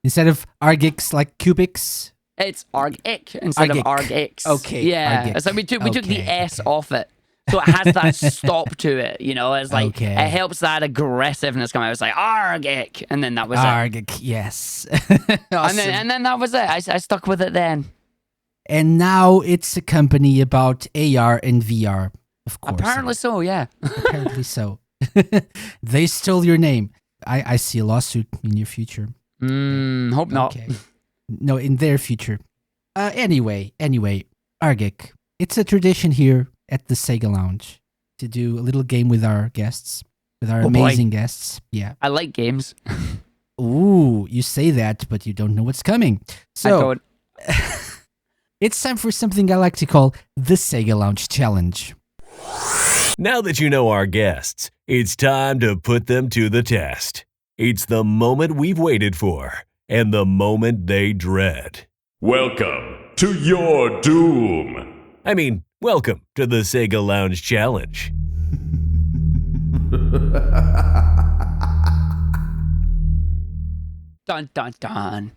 Speaker 2: Instead of Argix like Cubics?
Speaker 1: It's Argick instead of Argix.
Speaker 2: Okay.
Speaker 1: Yeah.
Speaker 2: Argick.
Speaker 1: So we took the S off it. So it has that stop to it, you know. It's like,
Speaker 2: Okay.
Speaker 1: It helps that aggressiveness come out. It's like, Argick. And then that was it.
Speaker 2: Argick, yes. Awesome.
Speaker 1: And then that was it. I stuck with it then.
Speaker 2: And now it's a company about AR and VR, of course.
Speaker 1: Apparently so, yeah.
Speaker 2: Apparently so. They stole your name. I see a lawsuit in your future.
Speaker 1: Hope not.
Speaker 2: Okay. No, in their future. Anyway, Argick. It's a tradition here at the Sega Lounge to do a little game with our guests, with our amazing guests. Yeah.
Speaker 1: I like games.
Speaker 2: Ooh, you say that, but you don't know what's coming. So, it's time for something I like to call the Sega Lounge Challenge.
Speaker 3: Now that you know our guests, it's time to put them to the test. It's the moment we've waited for, and the moment they dread.
Speaker 4: Welcome to your doom.
Speaker 3: I mean, welcome to the Sega Lounge Challenge.
Speaker 1: Dun, dun, dun.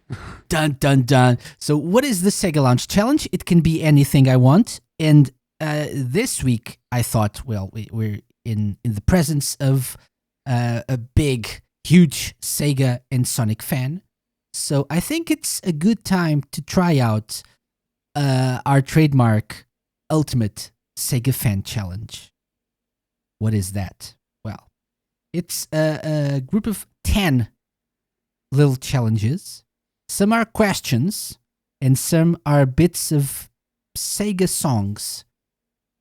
Speaker 2: Dun, dun, dun. So what is the Sega Lounge Challenge? It can be anything I want. And this week, I thought, well, we're in the presence of a big, huge Sega and Sonic fan. So I think it's a good time to try out our trademark Ultimate Sega Fan Challenge. What is that? Well, it's a group of 10 little challenges. Some are questions, and some are bits of Sega songs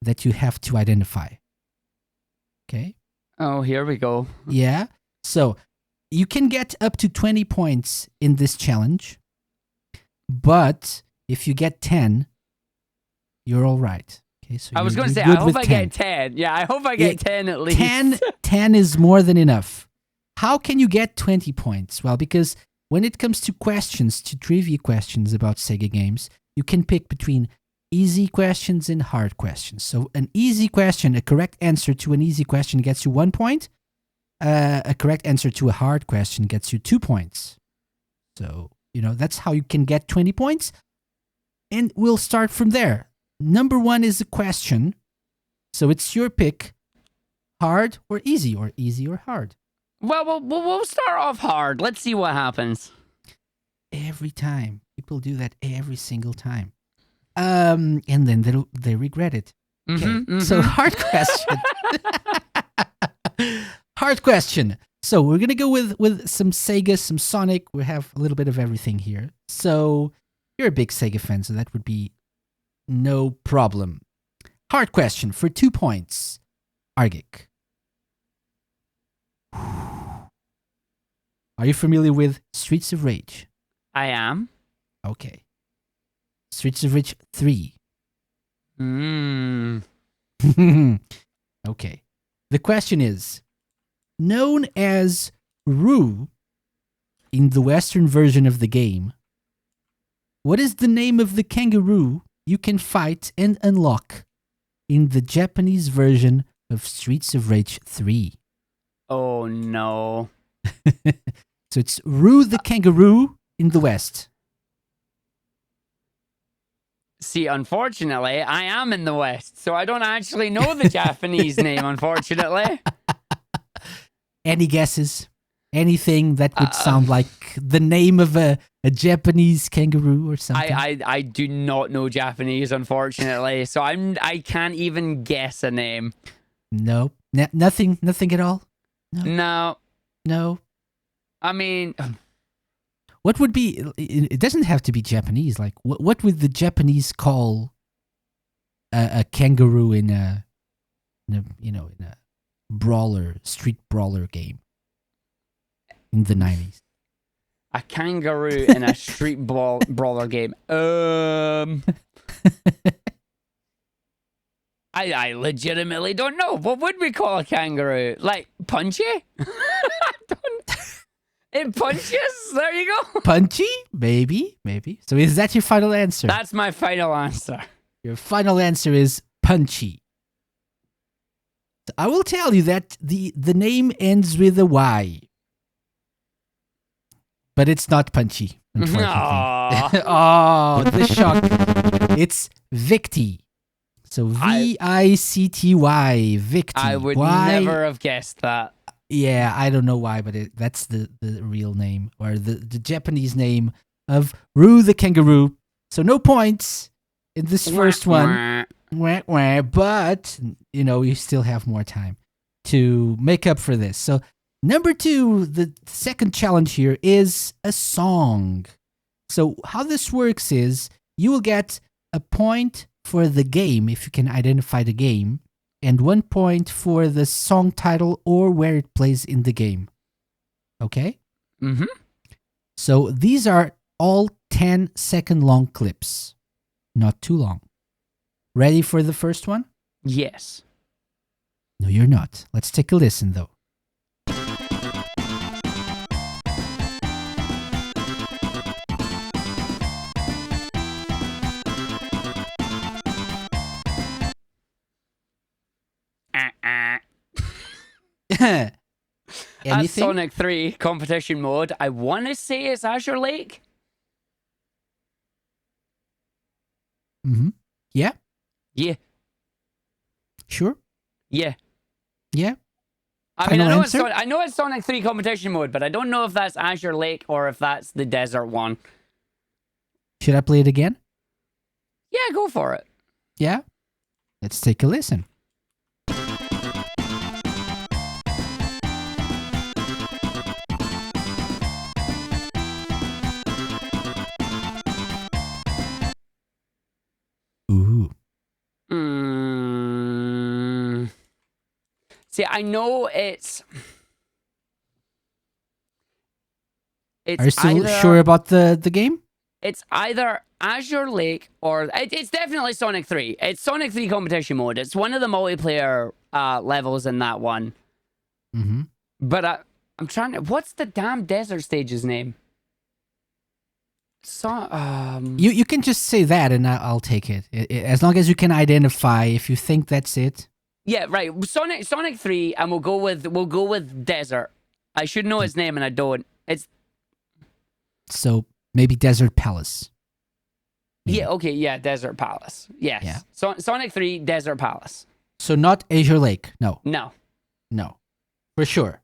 Speaker 2: that you have to identify. Okay?
Speaker 1: Oh, here we go.
Speaker 2: Yeah. So you can get up to 20 points in this challenge, but if you get 10, you're all right. Okay, so
Speaker 1: I was going to say,
Speaker 2: you're
Speaker 1: I
Speaker 2: good
Speaker 1: hope
Speaker 2: with
Speaker 1: I
Speaker 2: 10.
Speaker 1: get 10. Yeah, I hope I get 10 at least.
Speaker 2: 10 is more than enough. How can you get 20 points? Well, because when it comes to questions, to trivia questions about Sega games, you can pick between easy questions and hard questions. So an easy question, a correct answer to an easy question gets you 1 point. A correct answer to a hard question gets you 2 points. So, that's how you can get 20 points. And we'll start from there. Number 1 is a question. So it's your pick. Hard or easy or hard.
Speaker 1: Well, we'll start off hard. Let's see what happens.
Speaker 2: Every time. People do that every single time. And then they regret it. Okay. So hard question. Hard question. So we're going to go with some Sega, some Sonic. We have a little bit of everything here. So you're a big Sega fan, so that would be no problem. Hard question for 2 points. Argick. Are you familiar with Streets of Rage?
Speaker 1: I am.
Speaker 2: Okay. Streets of Rage 3. Okay. The question is, known as Roo in the Western version of the game, what is the name of the kangaroo you can fight and unlock in the Japanese version of Streets of Rage 3?
Speaker 1: Oh, no.
Speaker 2: So it's Roo the kangaroo in the West.
Speaker 1: See, unfortunately, I am in the West, so I don't actually know the Japanese name, unfortunately.
Speaker 2: Any guesses? Anything that would sound like the name of a Japanese kangaroo or something?
Speaker 1: I do not know Japanese, unfortunately, so I can't even guess a name.
Speaker 2: No. Nothing at all?
Speaker 1: No.
Speaker 2: No.
Speaker 1: I mean,
Speaker 2: what would be? It doesn't have to be Japanese. Like, what would the Japanese call a kangaroo in a street brawler game in the 90s?
Speaker 1: a kangaroo in a street brawler game. I legitimately don't know. What would we call a kangaroo? Like, punchy? It punches? There you go.
Speaker 2: Punchy? Maybe. So is that your final answer?
Speaker 1: That's my final answer.
Speaker 2: Your final answer is punchy. I will tell you that the name ends with a Y. But it's not punchy, unfortunately. Oh, the shock. It's Victy. So Victy. Victy.
Speaker 1: I would never have guessed that.
Speaker 2: Yeah, I don't know why, but that's the real name, or the Japanese name of Roo the kangaroo. So no points in this first one. But, you still have more time to make up for this. So number 2, the second challenge here is a song. So how this works is you will get a point for the game if you can identify the game, and 1 point for the song title or where it plays in the game. Okay?
Speaker 1: Mm-hmm.
Speaker 2: So these are all 10-second long clips. Not too long. Ready for the first one?
Speaker 1: Yes.
Speaker 2: No, you're not. Let's take a listen, though.
Speaker 1: That's Sonic 3 competition mode. I want to say it's Azure Lake.
Speaker 2: Mm-hmm. Yeah?
Speaker 1: Yeah.
Speaker 2: Sure?
Speaker 1: Yeah.
Speaker 2: Yeah?
Speaker 1: I know it's Sonic 3 competition mode, but I don't know if that's Azure Lake or if that's the desert one.
Speaker 2: Should I play it again?
Speaker 1: Yeah, go for it.
Speaker 2: Yeah? Let's take a listen. Ooh.
Speaker 1: See, I know it's
Speaker 2: Are you still
Speaker 1: either
Speaker 2: sure about the game?
Speaker 1: it's either Azure Lake or it's definitely Sonic 3. It's Sonic 3 competition mode. It's one of the multiplayer levels in that one.
Speaker 2: Mm-hmm.
Speaker 1: But I'm trying to. What's the damn desert stage's name?
Speaker 2: You can just say that, and I'll take it. As long as you can identify. If you think that's it.
Speaker 1: Yeah, right. Sonic 3, and we'll go with desert. I should know its name, and I don't. It's
Speaker 2: So maybe Desert Palace. Maybe.
Speaker 1: yeah. Okay. Yeah. Desert Palace. Yes.
Speaker 2: Yeah.
Speaker 1: Sonic 3, Desert Palace.
Speaker 2: So not Azure Lake. No.
Speaker 1: No.
Speaker 2: No. For sure.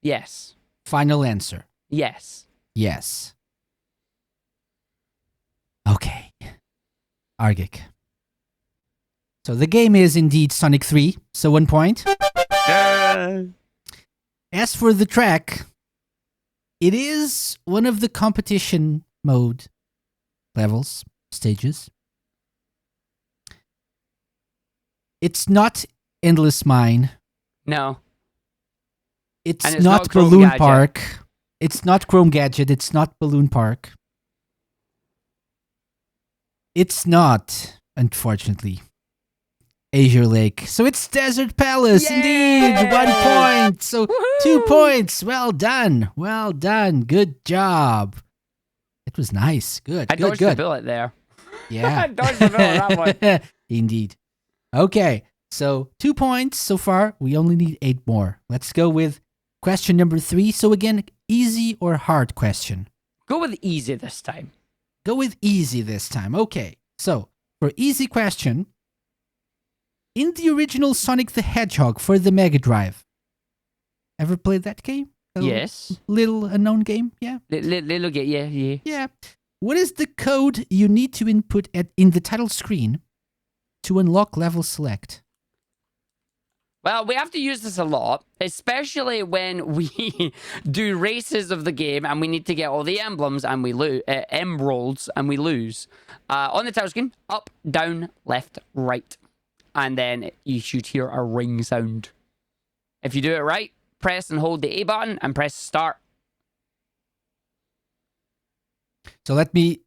Speaker 1: Yes.
Speaker 2: Final answer.
Speaker 1: Yes.
Speaker 2: Yes. Okay. Argick. So the game is indeed Sonic 3, so 1 point. As for the track, it is one of the competition mode levels, stages. It's not Endless Mine.
Speaker 1: No.
Speaker 2: It's
Speaker 1: And it's
Speaker 2: not
Speaker 1: not Chrome
Speaker 2: Balloon
Speaker 1: Gadget.
Speaker 2: Park. It's not Chrome Gadget. It's not Balloon Park. It's not, unfortunately, Azure Lake. So it's Desert Palace,
Speaker 1: Yay!
Speaker 2: indeed. 1 point. So
Speaker 1: Woohoo!
Speaker 2: 2 points. Well done. Well done. Good job. It was nice. Good.
Speaker 1: I
Speaker 2: good.
Speaker 1: dodged the
Speaker 2: Good.
Speaker 1: bullet there.
Speaker 2: Yeah.
Speaker 1: I dodged the bullet on that one.
Speaker 2: Indeed. Okay. So 2 points so far. We only need 8 more. Let's go with question number 3. So again, easy or hard question?
Speaker 1: Go with easy this time.
Speaker 2: Go with easy this time. Okay. So for easy question, in the original Sonic the Hedgehog for the Mega Drive, ever played that game?
Speaker 1: Yes.
Speaker 2: Little unknown game? Yeah.
Speaker 1: Little get yeah.
Speaker 2: Yeah. What is the code you need to input in the title screen to unlock level select?
Speaker 1: Well, we have to use this a lot, especially when we do races of the game and we need to get all the emblems and we lose emeralds and we lose. On the title screen, up, down, left, right, and then you should hear a ring sound. If you do it right, press and hold the A button and press start.
Speaker 2: So let me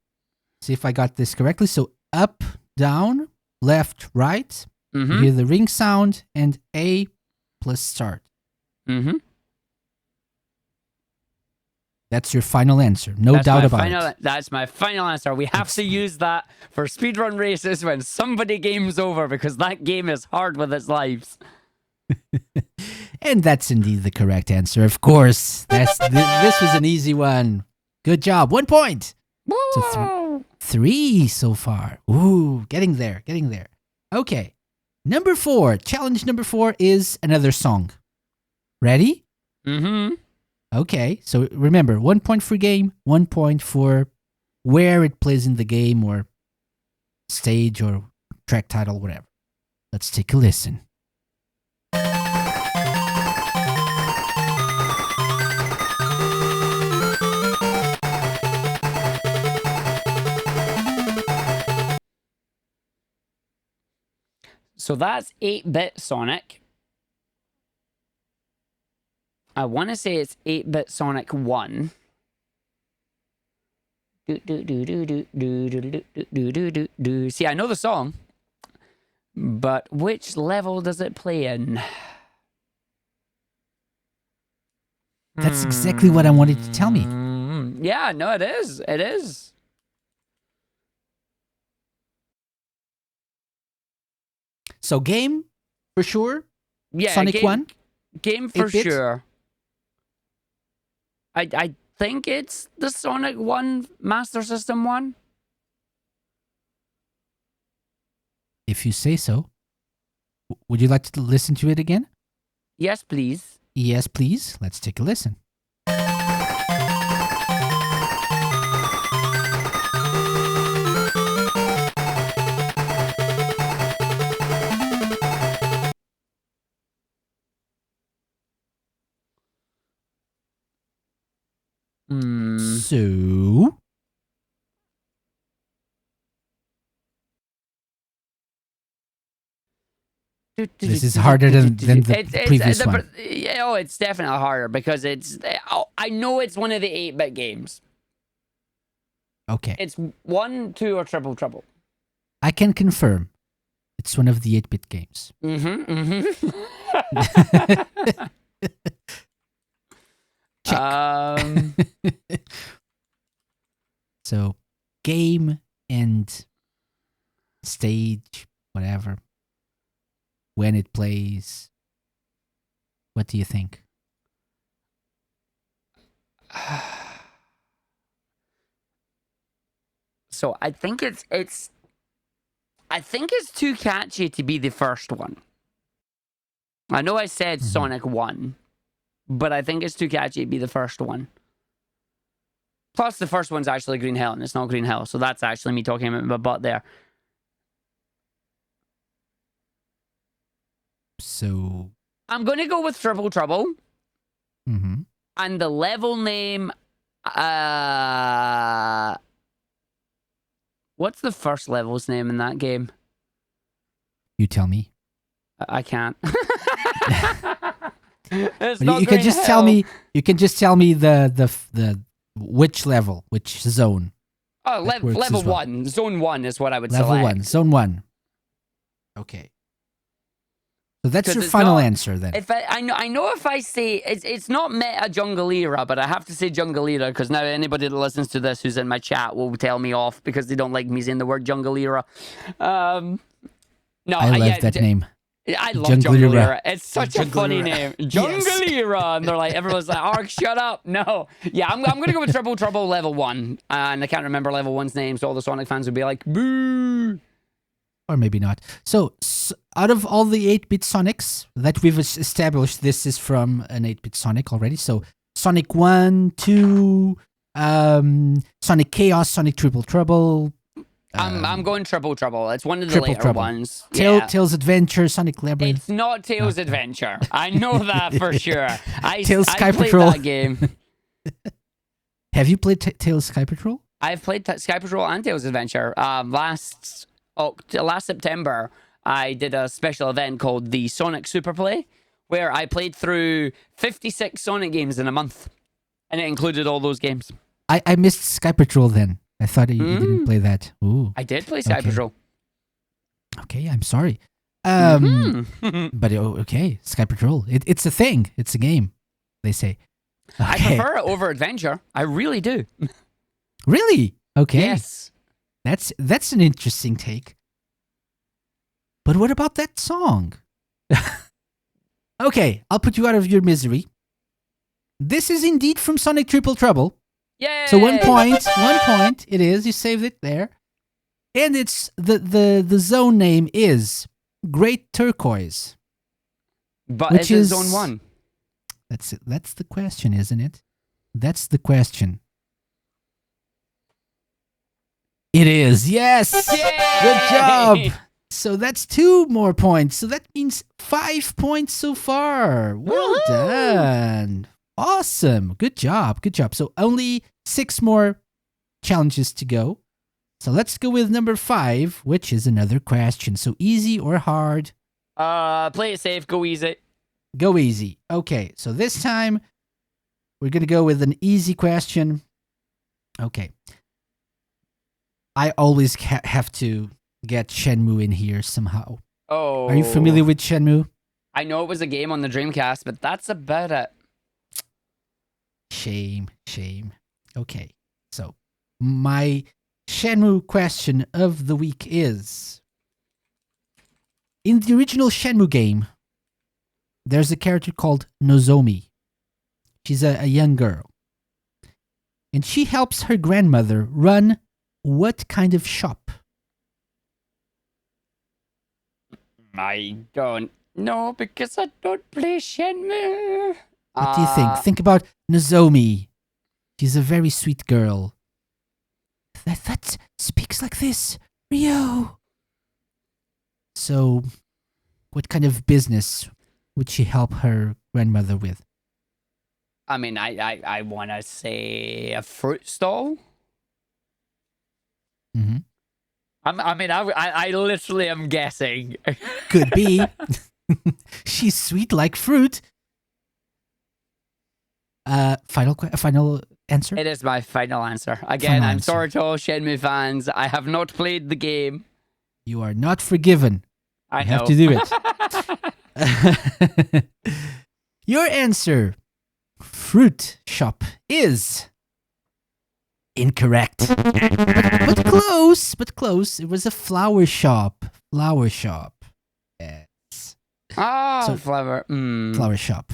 Speaker 2: see if I got this correctly. So up, down, left, right. You
Speaker 1: Mm-hmm.
Speaker 2: hear the ring sound and A plus start.
Speaker 1: Mm-hmm.
Speaker 2: That's your final answer. No doubt about it.
Speaker 1: That's my final answer. We have to use that for speedrun races when somebody games over because that game is hard with its lives.
Speaker 2: And that's indeed the correct answer. Of course. This was an easy one. Good job. 1 point. So
Speaker 1: Woo!
Speaker 2: 3 so far. Ooh, getting there. Okay. Number 4. Challenge number 4 is another song. Ready?
Speaker 1: Mm-hmm.
Speaker 2: Okay. So remember, 1 point for game, 1 point for where it plays in the game or stage or track title, whatever. Let's take a listen.
Speaker 1: So that's 8-bit Sonic. I want to say it's 8-bit Sonic 1. See, I know the song, but which level does it play in?
Speaker 2: That's exactly what I wanted to tell me.
Speaker 1: Yeah, no, it is. It is.
Speaker 2: So game, for sure.
Speaker 1: Yeah,
Speaker 2: Sonic
Speaker 1: game,
Speaker 2: 1.
Speaker 1: Game for
Speaker 2: 8-bit?
Speaker 1: sure. I think it's the Sonic 1 Master System one.
Speaker 2: If you say so. Would you like to listen to it again?
Speaker 1: Yes, please.
Speaker 2: Yes, please. Let's take a listen. So, This is harder than the previous one.
Speaker 1: It's definitely harder because I know it's one of the 8-bit games.
Speaker 2: Okay.
Speaker 1: It's 1, 2, or Triple Trouble.
Speaker 2: I can confirm. It's one of the 8-bit games. Check. So, game and stage, whatever. When it plays. What do you think?
Speaker 1: So I think it's too catchy to be the first one. I know I said Sonic 1, but I think it's too catchy to be the first one. Plus, the first one's actually Green Hell, and it's not Green Hell, so that's actually me talking about my butt there.
Speaker 2: So...
Speaker 1: I'm going to go with Triple Trouble.
Speaker 2: Mm-hmm.
Speaker 1: And the level name... What's the first level's name in that game?
Speaker 2: You tell me.
Speaker 1: I can't.
Speaker 2: You can just tell me. You can just tell me the which level, which zone.
Speaker 1: Oh, level 1, zone 1 is what I would
Speaker 2: level
Speaker 1: select.
Speaker 2: 1, zone 1. Okay. So that's your final answer then.
Speaker 1: If I know if I say it's not Meta Jungle Era, but I have to say Jungle Era because now anybody that listens to this who's in my chat will tell me off because they don't like me saying the word Jungle Era. No,
Speaker 2: I love that name.
Speaker 1: I love Jungle Era. It's such a funny name. Jungle Era. And they're like, everyone's like, Arg, shut up. No. Yeah, I'm going to go with Triple Trouble level 1. And I can't remember level 1's name, so all the Sonic fans would be like, boo.
Speaker 2: Or maybe not. So out of all the 8-bit Sonics that we've established, this is from an 8-bit Sonic already. So Sonic 1, 2, Sonic Chaos, Sonic Triple Trouble.
Speaker 1: I'm going Triple Trouble. It's one of the later ones.
Speaker 2: Tails Adventure, Sonic Labyrinth.
Speaker 1: It's not Tails Adventure. I know that for sure.
Speaker 2: Tails Sky
Speaker 1: played
Speaker 2: Patrol.
Speaker 1: that game.
Speaker 2: Have you played Tails Sky Patrol?
Speaker 1: I've played Sky Patrol and Tails Adventure. Last September, I did a special event called the Sonic Super Play, where I played through 56 Sonic games in a month, and it included all those games.
Speaker 2: I missed Sky Patrol then. I thought you didn't play that. Ooh.
Speaker 1: I did play Sky Patrol.
Speaker 2: Okay, I'm sorry. But okay, Sky Patrol. It's a thing. It's a game, they say. Okay.
Speaker 1: I prefer it over Adventure. I really do.
Speaker 2: Really? Okay.
Speaker 1: Yes.
Speaker 2: That's an interesting take. But what about that song? Okay, I'll put you out of your misery. This is indeed from Sonic Triple Trouble.
Speaker 1: Yay!
Speaker 2: So 1 point. 1 point. It is. You saved it there. And it's the zone name is Great Turquoise.
Speaker 1: But
Speaker 2: which
Speaker 1: is
Speaker 2: is
Speaker 1: Zone 1?
Speaker 2: That's the question, isn't it? That's the question. It is. Yes.
Speaker 1: Yay!
Speaker 2: Good job. So that's 2 more points. So that means 5 points so far. Well done. Awesome. Good job. Good job. So only 6 more challenges to go. So let's go with number 5, which is another question. So easy or hard?
Speaker 1: Play it safe. Go easy.
Speaker 2: Go easy. Okay. So this time we're going to go with an easy question. Okay. I always have to get Shenmue in here somehow.
Speaker 1: Oh.
Speaker 2: Are you familiar with Shenmue?
Speaker 1: I know it was a game on the Dreamcast, but that's about it.
Speaker 2: Shame. Okay, so my Shenmue question of the week is: in the original Shenmue game, there's a character called Nozomi. She's a young girl. And she helps her grandmother run what kind of shop?
Speaker 1: I don't know because I don't play Shenmue.
Speaker 2: What do you think? Think about Nozomi. She's a very sweet girl. That speaks like this. Ryo. So, what kind of business would she help her grandmother with?
Speaker 1: I mean, I want to say a fruit stall.
Speaker 2: Mm-hmm.
Speaker 1: I literally am guessing.
Speaker 2: Could be. She's sweet like fruit. Final answer?
Speaker 1: It is my final answer. Again,
Speaker 2: Final
Speaker 1: I'm
Speaker 2: answer.
Speaker 1: sorry to all Shenmue fans. I have not played the game.
Speaker 2: You are not forgiven.
Speaker 1: I
Speaker 2: You
Speaker 1: know.
Speaker 2: have to do it. Your answer, fruit shop, is incorrect. But close, but close. It was a flower shop. Flower shop. Yes.
Speaker 1: Oh,
Speaker 2: So-
Speaker 1: flower.
Speaker 2: Flower shop.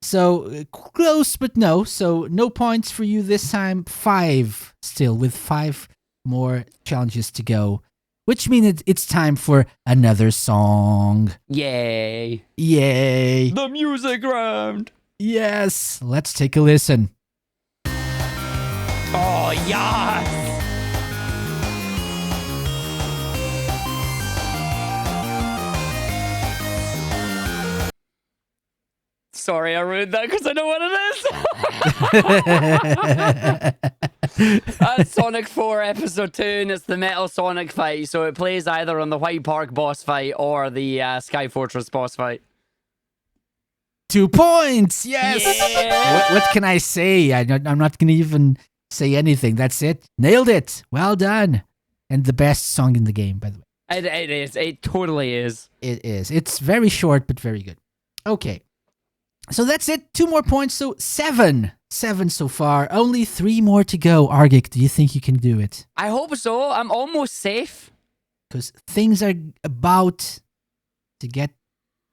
Speaker 2: So close, but no. So no points for you this time. 5 still, with 5 more challenges to go. Which means it's time for another song.
Speaker 1: Yay.
Speaker 2: Yay.
Speaker 1: The music round.
Speaker 2: Yes. Let's take a listen.
Speaker 1: Oh, yes. Sorry, I ruined that because I know what it is. That's Sonic 4 Episode 2, and it's the Metal Sonic fight. So it plays either on the White Park boss fight or the Sky Fortress boss fight.
Speaker 2: 2 points. Yes.
Speaker 1: Yeah.
Speaker 2: What can I say? I'm not going to even say anything. That's it. Nailed it. Well done. And the best song in the game, by the way.
Speaker 1: It is. It totally is.
Speaker 2: It is. It's very short, but very good. Okay. So that's it. 2 more points. So 7. 7 so far. Only 3 more to go. Argick, do you think you can do it?
Speaker 1: I hope so. I'm almost safe.
Speaker 2: Because things are about to get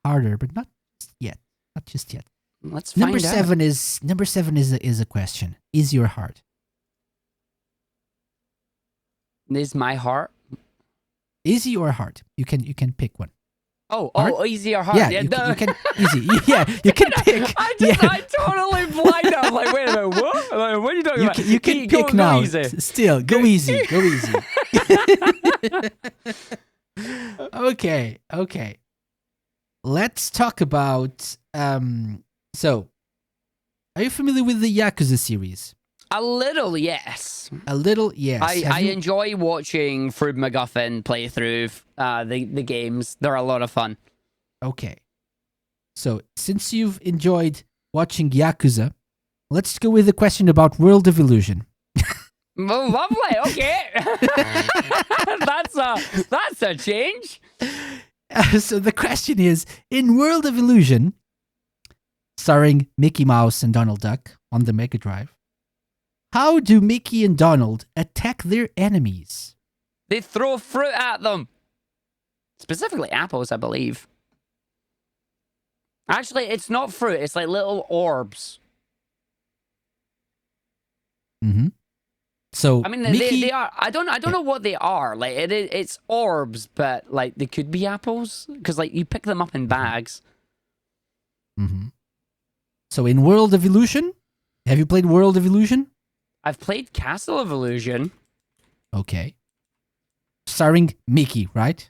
Speaker 2: harder, but not yet. Not just yet.
Speaker 1: Let's find
Speaker 2: Number
Speaker 1: out.
Speaker 2: 7 is a question. Is your heart?
Speaker 1: Is my heart?
Speaker 2: Easy or hard? You can pick one.
Speaker 1: Oh,
Speaker 2: Heart?
Speaker 1: easy or hard?
Speaker 2: Yeah,
Speaker 1: Yeah,
Speaker 2: you
Speaker 1: duh.
Speaker 2: can easy. Yeah, you can pick.
Speaker 1: I
Speaker 2: Yeah.
Speaker 1: totally blind. I'm like, wait a minute, what? Like, what are you talking about?
Speaker 2: You can
Speaker 1: Go-
Speaker 2: pick
Speaker 1: go
Speaker 2: now.
Speaker 1: easy.
Speaker 2: Still, go easy. Go easy. Okay. Let's talk about so are you familiar with the Yakuza series?
Speaker 1: A little, yes.
Speaker 2: A little, yes.
Speaker 1: I enjoy watching Fred McGuffin play through the games. They're a lot of fun.
Speaker 2: Okay. So, since you've enjoyed watching Yakuza, let's go with a question about World of Illusion.
Speaker 1: Well, lovely. Okay, that's a change.
Speaker 2: So the question is, in World of Illusion, starring Mickey Mouse and Donald Duck on the Mega Drive, how do Mickey and Donald attack their enemies?
Speaker 1: They throw fruit at them. Specifically apples, I believe. Actually, it's not fruit. It's like little orbs.
Speaker 2: Mm-hmm. So
Speaker 1: I mean,
Speaker 2: Mickey,
Speaker 1: they are. I don't know what they are. Like it's orbs, but like they could be apples because like you pick them up in bags.
Speaker 2: Mm-hmm. So in World of Illusion, have you played World of Illusion?
Speaker 1: I've played Castle of Illusion.
Speaker 2: Okay. Starring Mickey, right?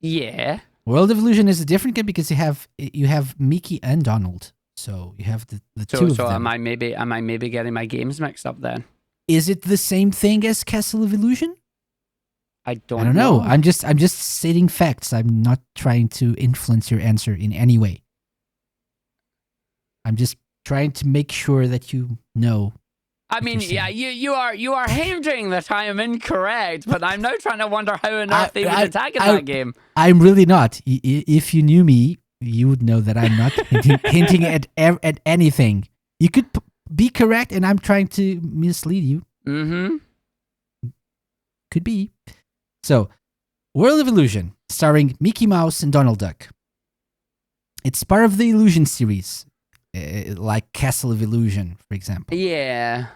Speaker 1: Yeah.
Speaker 2: World of Illusion is a different game because you have Mickey and Donald. So you have the two of
Speaker 1: So
Speaker 2: them.
Speaker 1: am I maybe getting my games mixed up then?
Speaker 2: Is it the same thing as Castle of Illusion?
Speaker 1: I don't.
Speaker 2: I don't know. I'm just stating facts. I'm not trying to influence your answer in any way. I'm just trying to make sure that you know.
Speaker 1: I mean,
Speaker 2: you're
Speaker 1: yeah,
Speaker 2: saying.
Speaker 1: you are hinting that I am incorrect, but I'm now trying to wonder how on earth they would
Speaker 2: I-
Speaker 1: attack in
Speaker 2: I-
Speaker 1: that game.
Speaker 2: I'm really not. If you knew me, you would know that I'm not hinting at anything. You could be correct, and I'm trying to mislead you.
Speaker 1: Mm-hmm.
Speaker 2: Could be. So, World of Illusion, starring Mickey Mouse and Donald Duck. It's part of the Illusion series, like Castle of Illusion, for example.
Speaker 1: Yeah.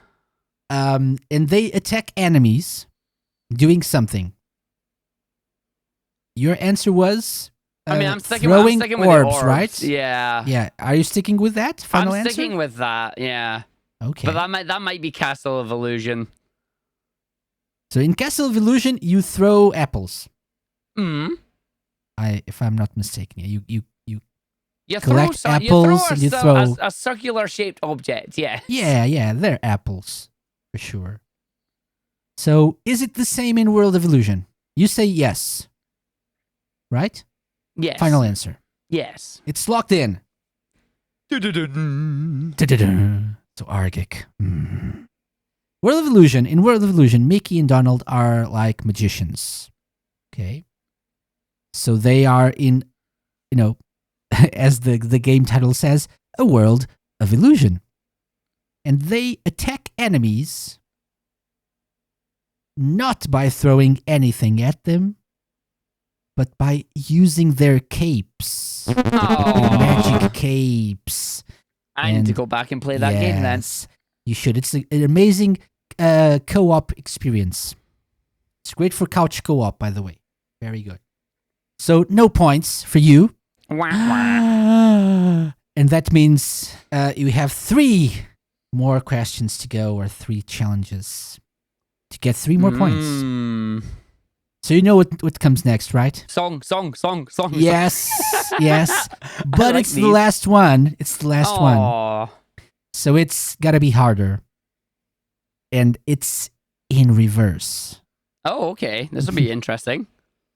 Speaker 2: And they attack enemies doing something. Your answer was
Speaker 1: I mean, I'm sticking
Speaker 2: throwing
Speaker 1: with
Speaker 2: orbs,
Speaker 1: the orbs,
Speaker 2: right?
Speaker 1: Yeah.
Speaker 2: Yeah. Are you sticking with that final
Speaker 1: I'm
Speaker 2: answer?
Speaker 1: sticking with that. Yeah.
Speaker 2: Okay.
Speaker 1: But that might be Castle of Illusion.
Speaker 2: So in Castle of Illusion, you throw apples.
Speaker 1: Hmm.
Speaker 2: If I'm not mistaken, you
Speaker 1: You
Speaker 2: collect
Speaker 1: throw
Speaker 2: apples and you throw.
Speaker 1: a circular shaped object. Yeah.
Speaker 2: Yeah, they're apples for sure. So is it the same in World of Illusion? You say yes. Right?
Speaker 1: Yes.
Speaker 2: Final answer.
Speaker 1: Yes.
Speaker 2: It's locked in.
Speaker 1: Dun-dun-dun.
Speaker 2: So Argick. World of Illusion. In World of Illusion, Mickey and Donald are like magicians. Okay. So they are in, as the game title says, a world of illusion. And they attack enemies not by throwing anything at them, but by using their capes. Their magic capes.
Speaker 1: I need to go back and play that game then.
Speaker 2: Yes, you should. It's an amazing co-op experience. It's great for couch co-op, by the way. Very good. So no points for you. And that means you have 3 more questions to go, or 3 challenges to get 3 more points. So you know what comes next, right?
Speaker 1: Song.
Speaker 2: Yes, yes. But
Speaker 1: like
Speaker 2: it's
Speaker 1: these.
Speaker 2: the last one. It's the last one.
Speaker 1: Aw.
Speaker 2: So it's gotta be harder. And it's in reverse.
Speaker 1: Oh, okay. This will be interesting.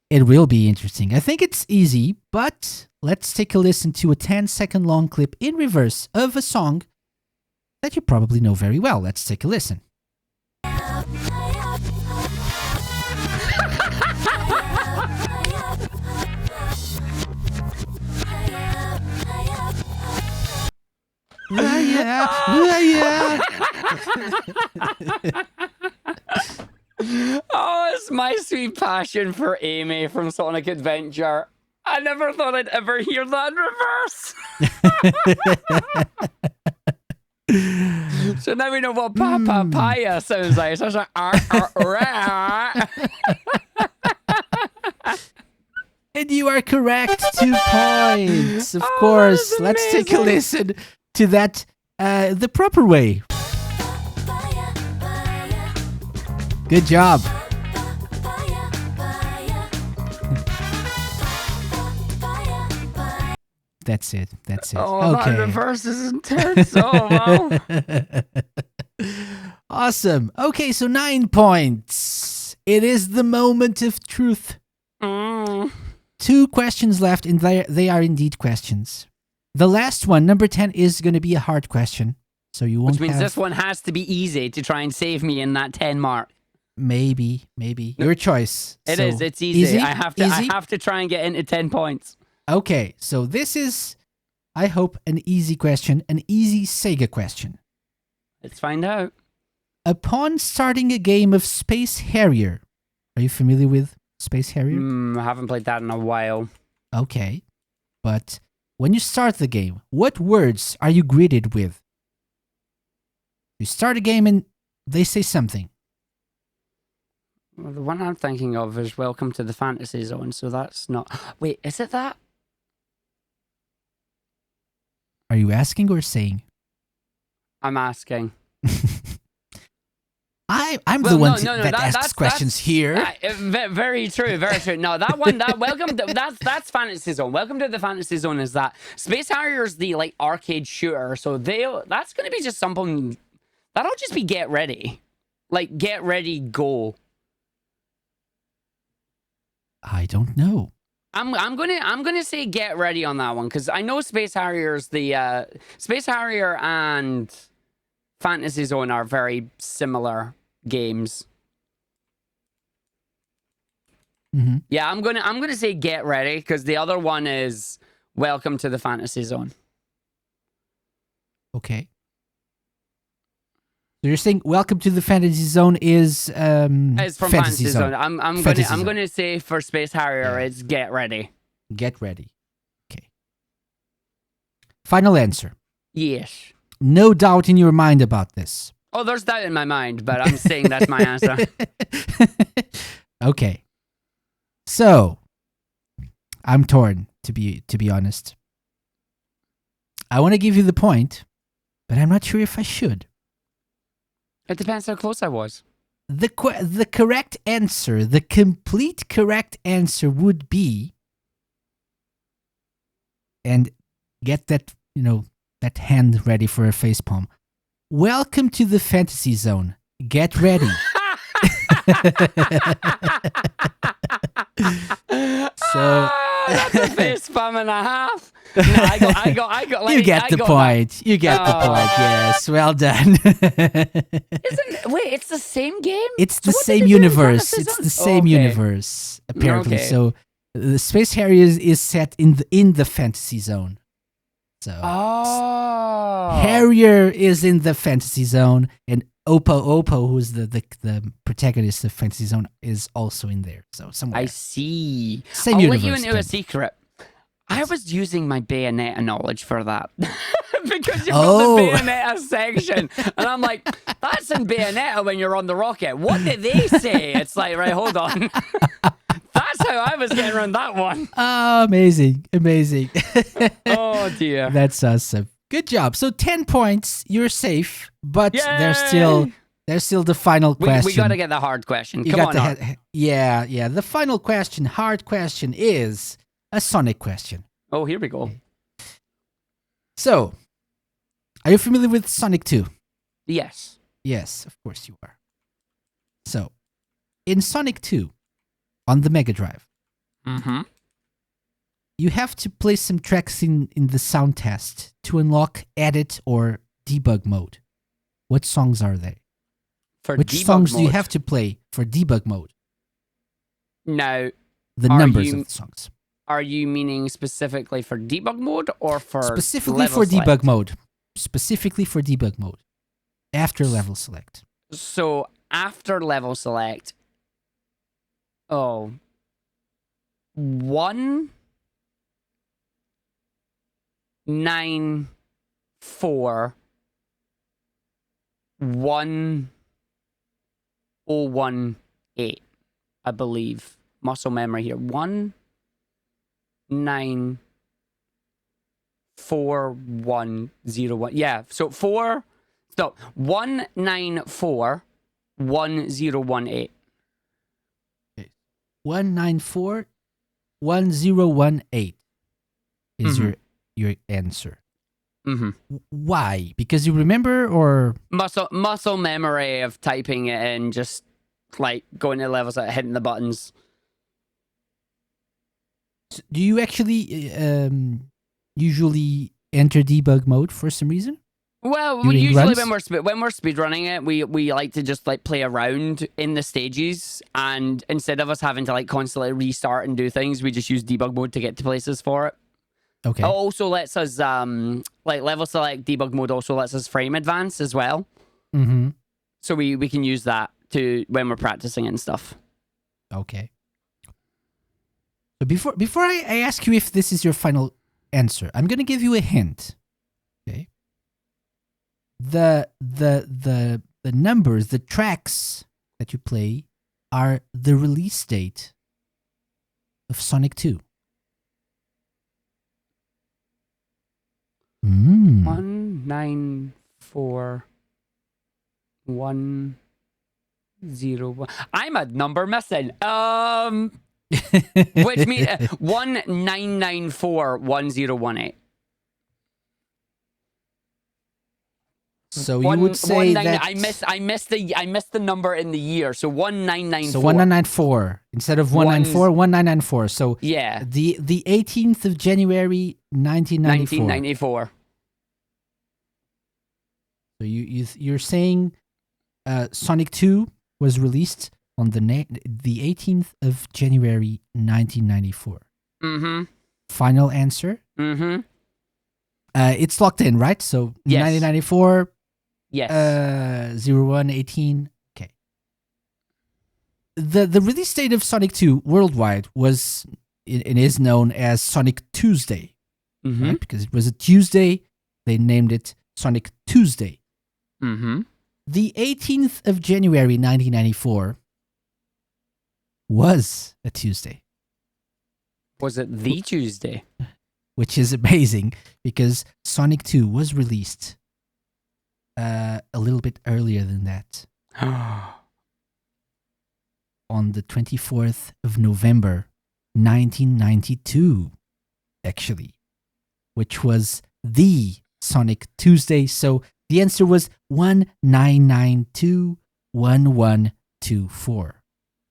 Speaker 2: It will be interesting. I think it's easy, but let's take a listen to a 10-second long clip in reverse of a song that you probably know very well. Let's take a listen.
Speaker 1: Oh, it's my sweet passion for Amy from Sonic Adventure. I never thought I'd ever hear that in reverse. So now we know what papaya sounds like. So it's like,
Speaker 2: And you are correct. 2 points. Of
Speaker 1: Oh,
Speaker 2: course.
Speaker 1: that's
Speaker 2: Let's take a
Speaker 1: amazing.
Speaker 2: listen to that the proper way. Good job. That's it.
Speaker 1: Oh, that
Speaker 2: Okay.
Speaker 1: reverse is intense. Oh, wow.
Speaker 2: Awesome. Okay, so 9 points. It is the moment of truth. 2 questions left, and they are indeed questions. The last one, number 10, is going to be a hard question. So you won't
Speaker 1: Which means
Speaker 2: have...
Speaker 1: this one has to be easy to try and save me in that 10 mark.
Speaker 2: Maybe. Your choice.
Speaker 1: It
Speaker 2: So,
Speaker 1: is. It's easy. I have to try and get into 10 points.
Speaker 2: Okay, so this is, I hope, an easy question, an easy Sega question.
Speaker 1: Let's find out.
Speaker 2: Upon starting a game of Space Harrier, are you familiar with Space Harrier?
Speaker 1: I haven't played that in a while.
Speaker 2: Okay, but when you start the game, what words are you greeted with? You start a game and they say something.
Speaker 1: Well, the one I'm thinking of is Welcome to the Fantasy Zone, so that's not... Wait, is it that?
Speaker 2: Are you asking or saying?
Speaker 1: I'm asking.
Speaker 2: I'm the one that asks
Speaker 1: that's
Speaker 2: questions here.
Speaker 1: Very true, very true. No, that one, that's Fantasy Zone. Welcome to the Fantasy Zone is that. Space Harrier's the like arcade shooter, so that's gonna be just something that'll just be get ready. Like get ready, go.
Speaker 2: I don't know.
Speaker 1: I'm gonna say get ready on that one because I know Space Harrier's the Space Harrier and Fantasy Zone are very similar games.
Speaker 2: Mm-hmm.
Speaker 1: Yeah, I'm gonna say get ready because the other one is Welcome to the Fantasy Zone.
Speaker 2: Okay. So you're saying Welcome to the Fantasy Zone is
Speaker 1: It's from Fantasy Zone. I'm
Speaker 2: Fantasy Zone.
Speaker 1: gonna say for Space Harrier
Speaker 2: Yeah.
Speaker 1: it's get ready.
Speaker 2: Get ready. Okay. Final answer.
Speaker 1: Yes.
Speaker 2: No doubt in your mind about this.
Speaker 1: Oh, there's doubt in my mind, but I'm saying that's my answer.
Speaker 2: Okay. So, I'm torn to be honest. I want to give you the point, but I'm not sure if I should.
Speaker 1: It depends how close I was.
Speaker 2: The correct answer, the complete correct answer would be, and get that, that hand ready for a facepalm. Welcome to the Fantasy Zone. Get ready.
Speaker 1: That's a face spam and a half. No, I got.
Speaker 2: You get the point.
Speaker 1: That.
Speaker 2: You get the point. Yes, well done.
Speaker 1: It's the same game?
Speaker 2: It's the
Speaker 1: So what
Speaker 2: same
Speaker 1: did they do in
Speaker 2: universe.
Speaker 1: Fantasy
Speaker 2: It's
Speaker 1: Zone?
Speaker 2: the same
Speaker 1: Okay.
Speaker 2: universe, apparently.
Speaker 1: Okay.
Speaker 2: So the Space Harrier is set in the Fantasy Zone. So
Speaker 1: Oh.
Speaker 2: Harrier is in the Fantasy Zone, and Oppo, who's the protagonist of Fantasy Zone, is also in there. So somewhere.
Speaker 1: I see.
Speaker 2: Same
Speaker 1: I'll
Speaker 2: universe.
Speaker 1: let you into a
Speaker 2: but-
Speaker 1: secret. I was using my Bayonetta knowledge for that. Because you've
Speaker 2: Oh.
Speaker 1: got the Bayonetta section. And I'm like, that's in Bayonetta when you're on the rocket. What did they say? It's like, right, hold on. That's how I was getting around that one.
Speaker 2: Oh, amazing.
Speaker 1: Oh, dear.
Speaker 2: That's awesome. Good job. So 10 points. You're safe, but there's
Speaker 1: Yay!
Speaker 2: still the final question.
Speaker 1: We got to get the hard question.
Speaker 2: You
Speaker 1: Come
Speaker 2: got
Speaker 1: on,
Speaker 2: the
Speaker 1: Art.
Speaker 2: yeah. The final question, hard question, is a Sonic question.
Speaker 1: Oh, here we go.
Speaker 2: So, are you familiar with Sonic 2?
Speaker 1: Yes.
Speaker 2: Yes, of course you are. So, in Sonic 2, on the Mega Drive,
Speaker 1: Mm-hmm.
Speaker 2: you have to play some tracks in the sound test to unlock edit or debug mode. What songs are they?
Speaker 1: For
Speaker 2: Which
Speaker 1: debug
Speaker 2: songs do you
Speaker 1: mode.
Speaker 2: have to play for debug mode?
Speaker 1: Now,
Speaker 2: The
Speaker 1: Are
Speaker 2: numbers
Speaker 1: you-
Speaker 2: of the songs.
Speaker 1: are you meaning specifically for debug mode or for
Speaker 2: Specifically
Speaker 1: level
Speaker 2: for
Speaker 1: select?
Speaker 2: debug mode. Specifically for debug mode. After level select.
Speaker 1: So after level select, oh, 194 1018, I believe. Muscle memory here. 194 Yeah, so 194 1018.
Speaker 2: 194 1018 is
Speaker 1: Mhm.
Speaker 2: your answer.
Speaker 1: Mm-hmm.
Speaker 2: Why? Because you remember, or
Speaker 1: Muscle memory of typing it in, just like going to levels, hitting the buttons.
Speaker 2: do you actually usually enter debug mode for some reason?
Speaker 1: Well,
Speaker 2: During
Speaker 1: usually
Speaker 2: runs?
Speaker 1: when we're speedrunning it, we like to just like play around in the stages, and instead of us having to like constantly restart and do things, we just use debug mode to get to places for it.
Speaker 2: Okay.
Speaker 1: It also lets us like level select debug mode also lets us frame advance as well.
Speaker 2: Mm-hmm.
Speaker 1: So we can use that to when we're practicing and stuff.
Speaker 2: Okay. So before I ask you if this is your final answer, I'm gonna give you a hint. Okay. The numbers, the tracks that you play are the release date of Sonic 2.
Speaker 1: 194101. I'm a number missing. Which means 19941018.
Speaker 2: So you would say that
Speaker 1: I missed the number in the year. So 1994.
Speaker 2: so 1994 instead of 194, 1994. So
Speaker 1: Yeah.
Speaker 2: the 18th of January 1994.
Speaker 1: 1994.
Speaker 2: So you're saying Sonic 2 was released on the 18th of January 1994.
Speaker 1: Mm-hmm.
Speaker 2: Final answer?
Speaker 1: Mm-hmm.
Speaker 2: It's locked in, right? So
Speaker 1: Yes.
Speaker 2: 1994,
Speaker 1: Yes.
Speaker 2: 0118. Okay. The release date of Sonic 2 worldwide was it is known as Sonic Tuesday,
Speaker 1: mm-hmm.
Speaker 2: right? Because it was a Tuesday, they named it Sonic Tuesday.
Speaker 1: Mm-hmm.
Speaker 2: The 18th of January 1994 was a Tuesday,
Speaker 1: Was it the Tuesday?
Speaker 2: which is amazing because Sonic 2 was released a little bit earlier than that, on the 24th of November 1992, actually, which was the Sonic Tuesday. So the answer was 19921124.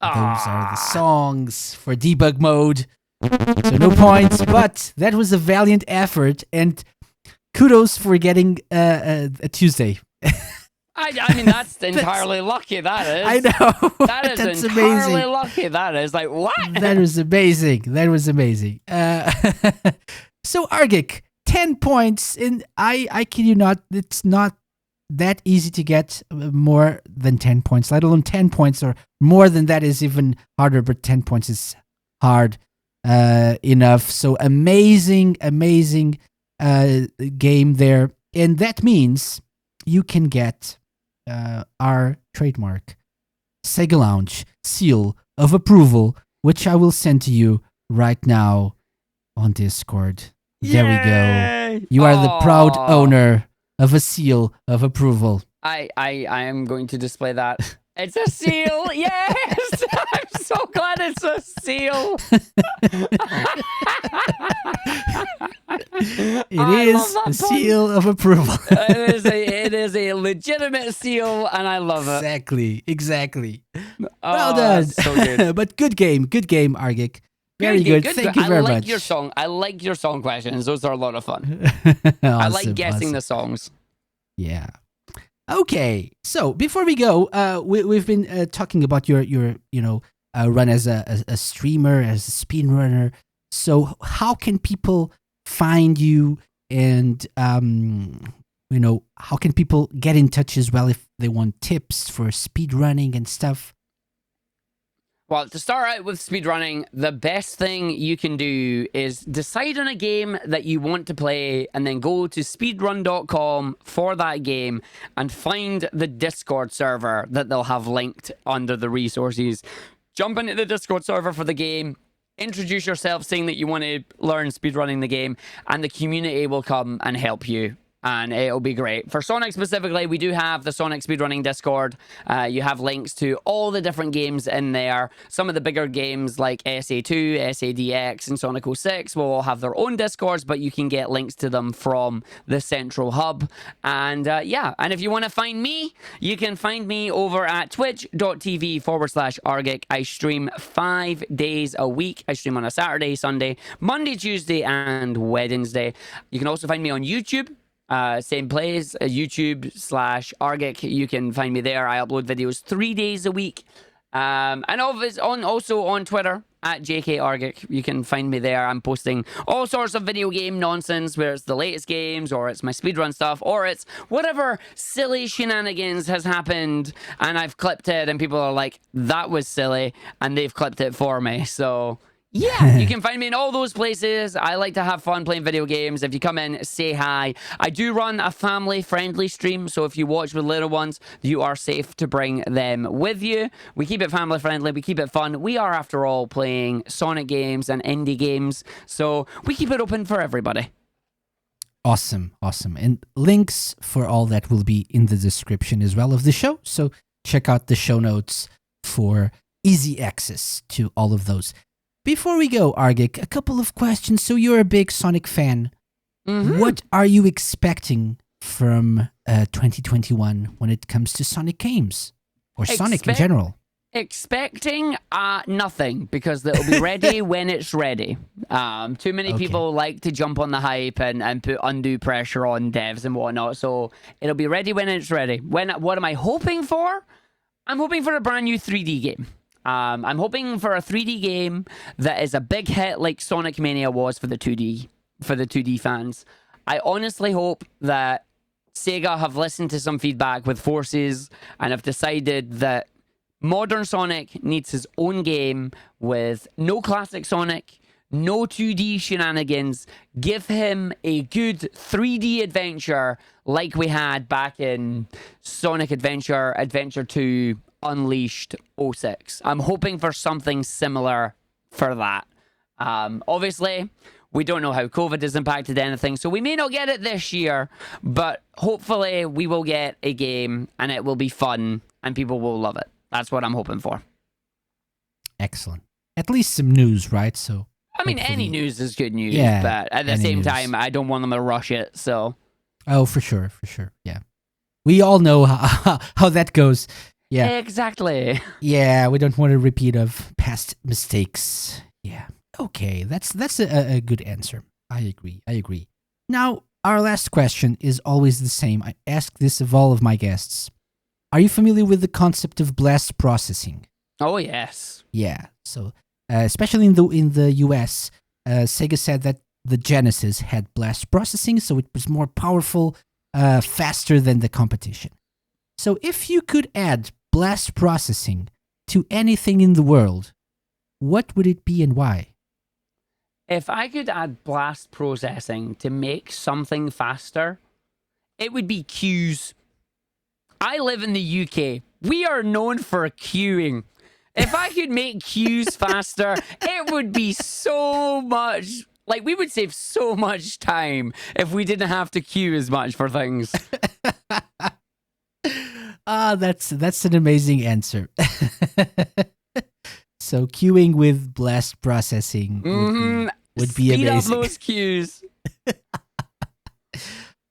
Speaker 2: Those are the songs for debug mode So no points, but that was a valiant effort, and kudos for getting a Tuesday.
Speaker 1: I mean, that's entirely lucky, that is.
Speaker 2: I know.
Speaker 1: That is
Speaker 2: That's
Speaker 1: entirely
Speaker 2: amazing.
Speaker 1: lucky, that is. Like, what?
Speaker 2: That was amazing. That was amazing. So Argick, 10 points, and I kid you not, it's not that easy to get more than 10 points, let alone 10 points, or more than that is even harder, but 10 points is hard enough. So amazing game there. And that means you can get our trademark Sega Lounge seal of approval, which I will send to you right now on Discord. There we go. You are the proud owner of a seal of approval.
Speaker 1: I am going to display that. It's a seal. Yes. I'm so glad it's a seal.
Speaker 2: It is a seal of approval.
Speaker 1: It is a legitimate seal, and I love it.
Speaker 2: Exactly.
Speaker 1: Oh,
Speaker 2: Well done.
Speaker 1: So good.
Speaker 2: But good game, Argick. Very good. Thank you very much.
Speaker 1: I like your song questions. Those are a lot of fun. I like guessing the songs.
Speaker 2: Yeah. Okay. So before we go, we've been talking about your run as a streamer, as a speedrunner. So how can people find you, and how can people get in touch as well if they want tips for speedrunning and stuff?
Speaker 1: Well, to start out with speedrunning, the best thing you can do is decide on a game that you want to play and then go to speedrun.com for that game and find the Discord server that they'll have linked under the resources. Jump into the Discord server for the game, introduce yourself saying that you want to learn speedrunning the game, and the community will come and help you. And it'll be great. For Sonic specifically, we do have the Sonic Speedrunning Discord. You have links to all the different games in there. Some of the bigger games like SA2, SADX, and Sonic 06 will all have their own Discords, but you can get links to them from the central hub. And and if you want to find me, you can find me over at twitch.tv/Argick. I stream 5 days a week. I stream on a Saturday, Sunday, Monday, Tuesday, and Wednesday. You can also find me on YouTube. Same place, YouTube/Argick. You can find me there. I upload videos 3 days a week. And also on Twitter at JKArgick. You can find me there. I'm posting all sorts of video game nonsense, where it's the latest games, or it's my speedrun stuff, or it's whatever silly shenanigans has happened and I've clipped it and people are like, that was silly, and they've clipped it for me. So yeah, you can find me in all those places. I like to have fun playing video games. If you come in, say hi. I do run a family-friendly stream, so if you watch with little ones, you are safe to bring them with you. We keep it family-friendly. We keep it fun. We are, after all, playing Sonic games and indie games, so we keep it open for everybody.
Speaker 2: Awesome. And links for all that will be in the description as well of the show, so check out the show notes for easy access to all of those. Before we go, Argick, a couple of questions. So you're a big Sonic fan. Mm-hmm. What are you expecting from 2021 when it comes to Sonic games? Or Sonic in general?
Speaker 1: Expecting nothing, because it'll be ready when it's ready. Too many people like to jump on the hype and put undue pressure on devs and whatnot. So it'll be ready when it's ready. What am I hoping for? I'm hoping for a brand new 3D game. I'm hoping for a 3D game that is a big hit like Sonic Mania was for the 2D fans. I honestly hope that Sega have listened to some feedback with Forces and have decided that modern Sonic needs his own game with no classic Sonic, no 2D shenanigans. Give him a good 3D adventure like we had back in Sonic Adventure 2 Unleashed 06. I'm hoping for something similar for that. Obviously, we don't know how COVID has impacted anything, so we may not get it this year, but hopefully we will get a game and it will be fun and people will love it. That's what I'm hoping for.
Speaker 2: Excellent. At least some news, right? So
Speaker 1: I mean, any news is good news,
Speaker 2: yeah,
Speaker 1: but at the same time, I don't want them to rush it, so...
Speaker 2: Oh, for sure, yeah. We all know how that goes. Yeah.
Speaker 1: Exactly.
Speaker 2: Yeah, we don't want a repeat of past mistakes. Yeah. Okay, that's a good answer. I agree. Now, our last question is always the same. I ask this of all of my guests. Are you familiar with the concept of blast processing?
Speaker 1: Oh, yes.
Speaker 2: Yeah. So, especially in the US, Sega said that the Genesis had blast processing, so it was more powerful, faster than the competition. So, if you could add blast processing to anything in the world, what would it be and why?
Speaker 1: If I could add blast processing to make something faster, it would be queues. I live in the UK. We are known for queuing. If I could make queues faster, it would be so much. Like, we would save so much time if we didn't have to queue as much for things.
Speaker 2: That's an amazing answer. So queuing with blast processing would be
Speaker 1: Speed
Speaker 2: amazing.
Speaker 1: up those queues.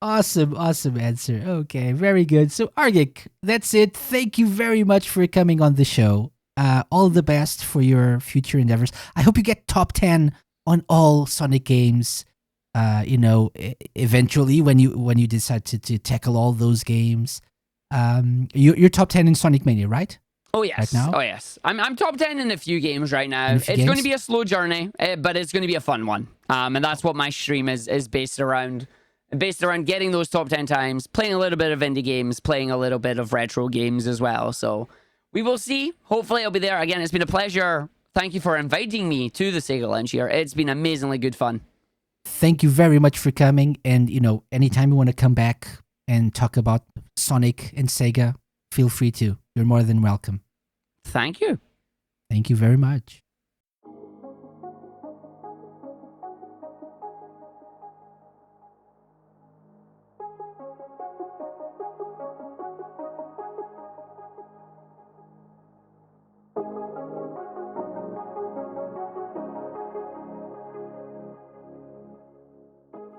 Speaker 2: Awesome answer. Okay, very good. So Argick, that's it. Thank you very much for coming on the show. All the best for your future endeavors. I hope you get top 10 on all Sonic games. Eventually when you decide to tackle all those games. You're top 10 in Sonic Mania, right?
Speaker 1: Oh yes.
Speaker 2: Right now?
Speaker 1: Oh yes. I'm top 10 in a few games right now.
Speaker 2: In a
Speaker 1: It's
Speaker 2: few
Speaker 1: going to
Speaker 2: games?
Speaker 1: be a slow journey, but it's going to be a fun one. And that's what my stream is based around. Based around getting those top 10 times, playing a little bit of indie games, playing a little bit of retro games as well. So we will see. Hopefully I'll be there. Again, it's been a pleasure. Thank you for inviting me to the Sega Lounge here. It's been amazingly good fun.
Speaker 2: Thank you very much for coming. And, anytime you want to come back and talk about Sonic and Sega, feel free to. You're more than welcome.
Speaker 1: Thank you.
Speaker 2: Thank you very much.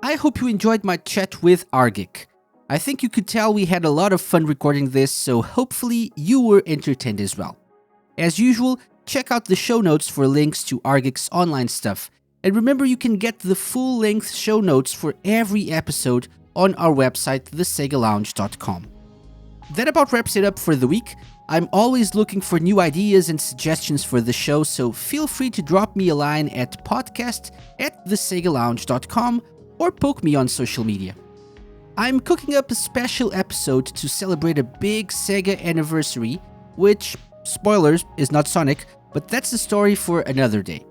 Speaker 2: I hope you enjoyed my chat with Argick. I think you could tell we had a lot of fun recording this, so hopefully you were entertained as well. As usual, check out the show notes for links to Argick's online stuff, and remember you can get the full-length show notes for every episode on our website, thesegalounge.com. That about wraps it up for the week. I'm always looking for new ideas and suggestions for the show, so feel free to drop me a line at podcast@thesegalounge.com or poke me on social media. I'm cooking up a special episode to celebrate a big Sega anniversary, which, spoilers, is not Sonic, but that's a story for another day.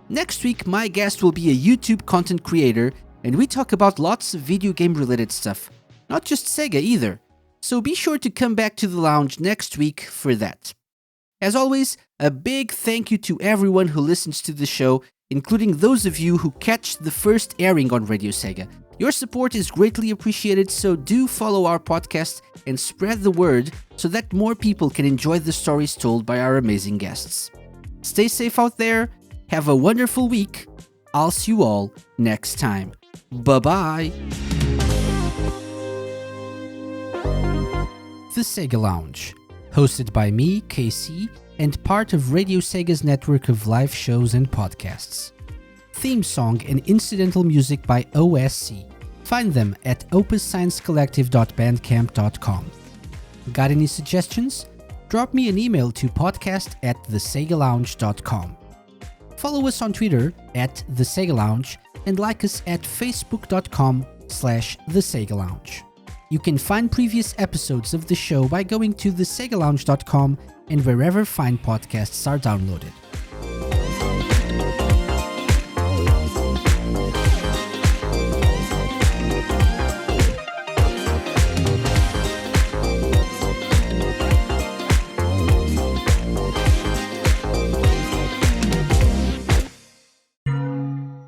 Speaker 2: Next week, my guest will be a YouTube content creator, and we talk about lots of video game related stuff, not just Sega either. So be sure to come back to the lounge next week for that. As always, a big thank you to everyone who listens to the show, including those of you who catch the first airing on Radio Sega. Your support is greatly appreciated, so do follow our podcast and spread the word so that more people can enjoy the stories told by our amazing guests. Stay safe out there, have a wonderful week. I'll see you all next time. Bye-bye. The Sega Lounge, hosted by me, KC, and part of Radio Sega's network of live shows and podcasts. Theme song and incidental music by OSC. Find them at opussciencecollective.bandcamp.com. Got any suggestions? Drop me an email to podcast@thesegalounge.com. Follow us on Twitter @thesegalounge and like us at facebook.com/thesegalounge. You can find previous episodes of the show by going to thesegalounge.com and wherever fine podcasts are downloaded.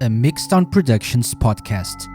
Speaker 2: A Mixed On Productions podcast.